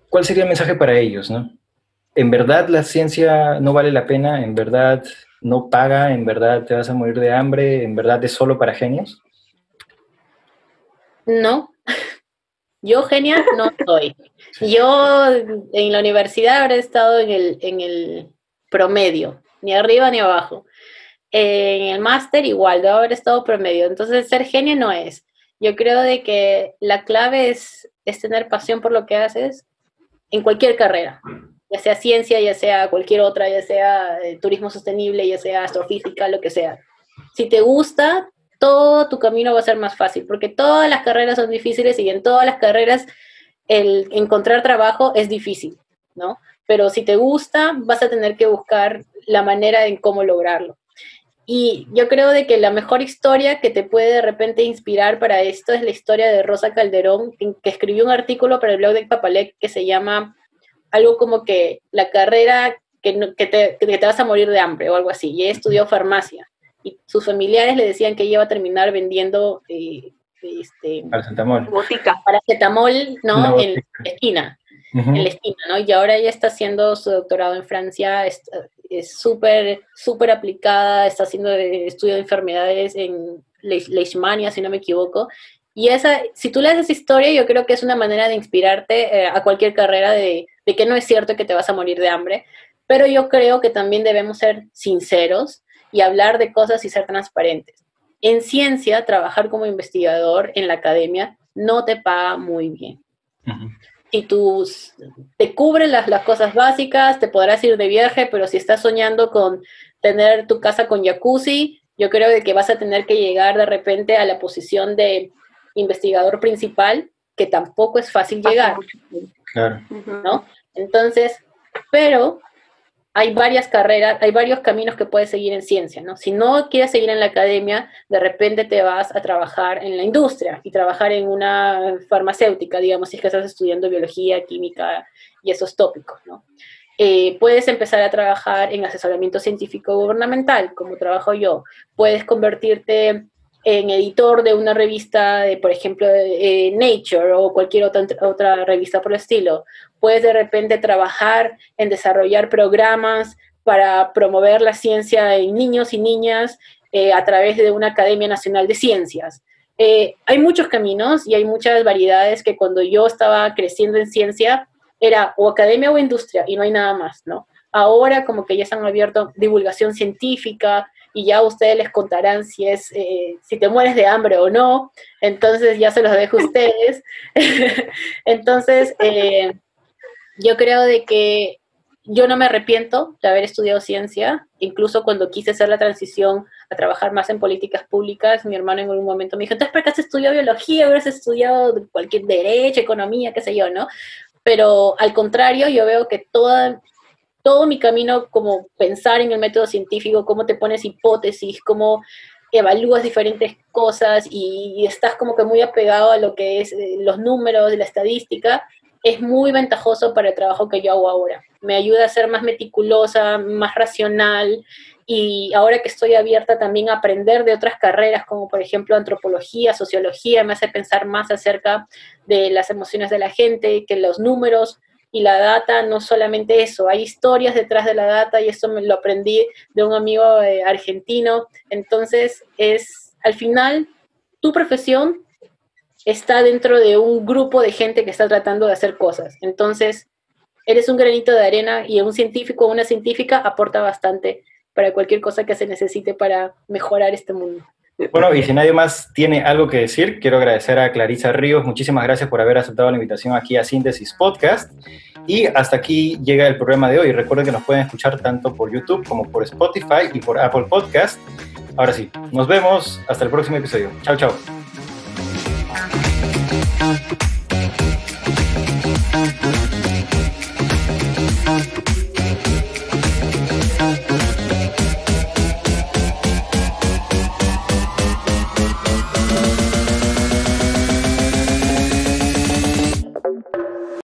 ¿Cuál sería el mensaje para ellos, no? ¿En verdad la ciencia no vale la pena? ¿En verdad no paga? ¿En verdad te vas a morir de hambre? ¿En verdad es solo para genios? No, yo genia no soy. Yo en la universidad habré estado en el promedio, ni arriba ni abajo. En el máster igual, debo haber estado promedio. Entonces ser genia no es. Yo creo de que la clave es tener pasión por lo que haces en cualquier carrera, ya sea ciencia, ya sea cualquier otra, ya sea turismo sostenible, ya sea astrofísica, lo que sea. Si te gusta, todo tu camino va a ser más fácil, porque todas las carreras son difíciles y en todas las carreras el encontrar trabajo es difícil, ¿no? Pero si te gusta, vas a tener que buscar la manera en cómo lograrlo. Y yo creo de que la mejor historia que te puede de repente inspirar para esto es la historia de Rosa Calderón, que escribió un artículo para el blog de Papalec que se llama algo como que la carrera que te vas a morir de hambre o algo así. Y ella estudió farmacia y sus familiares le decían que ella iba a terminar vendiendo paracetamol. Paracetamol, ¿no? En la esquina. En la esquina, ¿no? Y ahora ella está haciendo su doctorado en Francia, es súper aplicada, está haciendo estudio de enfermedades en Leishmania, si no me equivoco. Y si tú lees esa historia, yo creo que es una manera de inspirarte a cualquier carrera de que no es cierto que te vas a morir de hambre, pero yo creo que también debemos ser sinceros y hablar de cosas y ser transparentes. En ciencia, trabajar como investigador en la academia no te paga muy bien. Si te cubren las cosas básicas, te podrás ir de viaje, pero si estás soñando con tener tu casa con jacuzzi, yo creo que vas a tener que llegar de repente a la posición de investigador principal, que tampoco es fácil llegar. Claro. ¿No? Entonces, pero hay varias carreras, hay varios caminos que puedes seguir en ciencia, ¿no? Si no quieres seguir en la academia, de repente te vas a trabajar en la industria y trabajar en una farmacéutica, digamos, si es que estás estudiando biología, química y esos tópicos, ¿no? Puedes empezar a trabajar en asesoramiento científico gubernamental, como trabajo yo. Puedes convertirte en editor de una revista, por ejemplo, Nature o cualquier otra revista por el estilo. Puedes de repente trabajar en desarrollar programas para promover la ciencia en niños y niñas a través de una Academia Nacional de Ciencias. Hay muchos caminos y hay muchas variedades que cuando yo estaba creciendo en ciencia era o academia o industria y no hay nada más, ¿no? Ahora como que ya se han abierto divulgación científica y ya ustedes les contarán si te mueres de hambre o no, entonces ya se los dejo a ustedes. Entonces, yo creo de que yo no me arrepiento de haber estudiado ciencia, incluso cuando quise hacer la transición a trabajar más en políticas públicas, mi hermano en algún momento me dijo, entonces, ¿para qué has estudiado biología? Hubieras estudiado cualquier derecho, economía, qué sé yo, ¿no? Pero al contrario, yo veo que todo mi camino, como pensar en el método científico, cómo te pones hipótesis, cómo evalúas diferentes cosas y estás como que muy apegado a lo que es los números, la estadística, es muy ventajoso para el trabajo que yo hago ahora. Me ayuda a ser más meticulosa, más racional, y ahora que estoy abierta también a aprender de otras carreras, como por ejemplo antropología, sociología, me hace pensar más acerca de las emociones de la gente, que los números y la data no solamente eso, hay historias detrás de la data y esto me lo aprendí de un amigo argentino. Entonces al final tu profesión está dentro de un grupo de gente que está tratando de hacer cosas. Entonces eres un granito de arena y un científico o una científica aporta bastante para cualquier cosa que se necesite para mejorar este mundo. Bueno, y si nadie más tiene algo que decir, quiero agradecer a Clarisa Ríos. Muchísimas gracias por haber aceptado la invitación aquí a Síntesis Podcast. Y hasta aquí llega el programa de hoy. Recuerden que nos pueden escuchar tanto por YouTube como por Spotify y por Apple Podcast. Ahora sí, nos vemos. Hasta el próximo episodio. Chao, chao.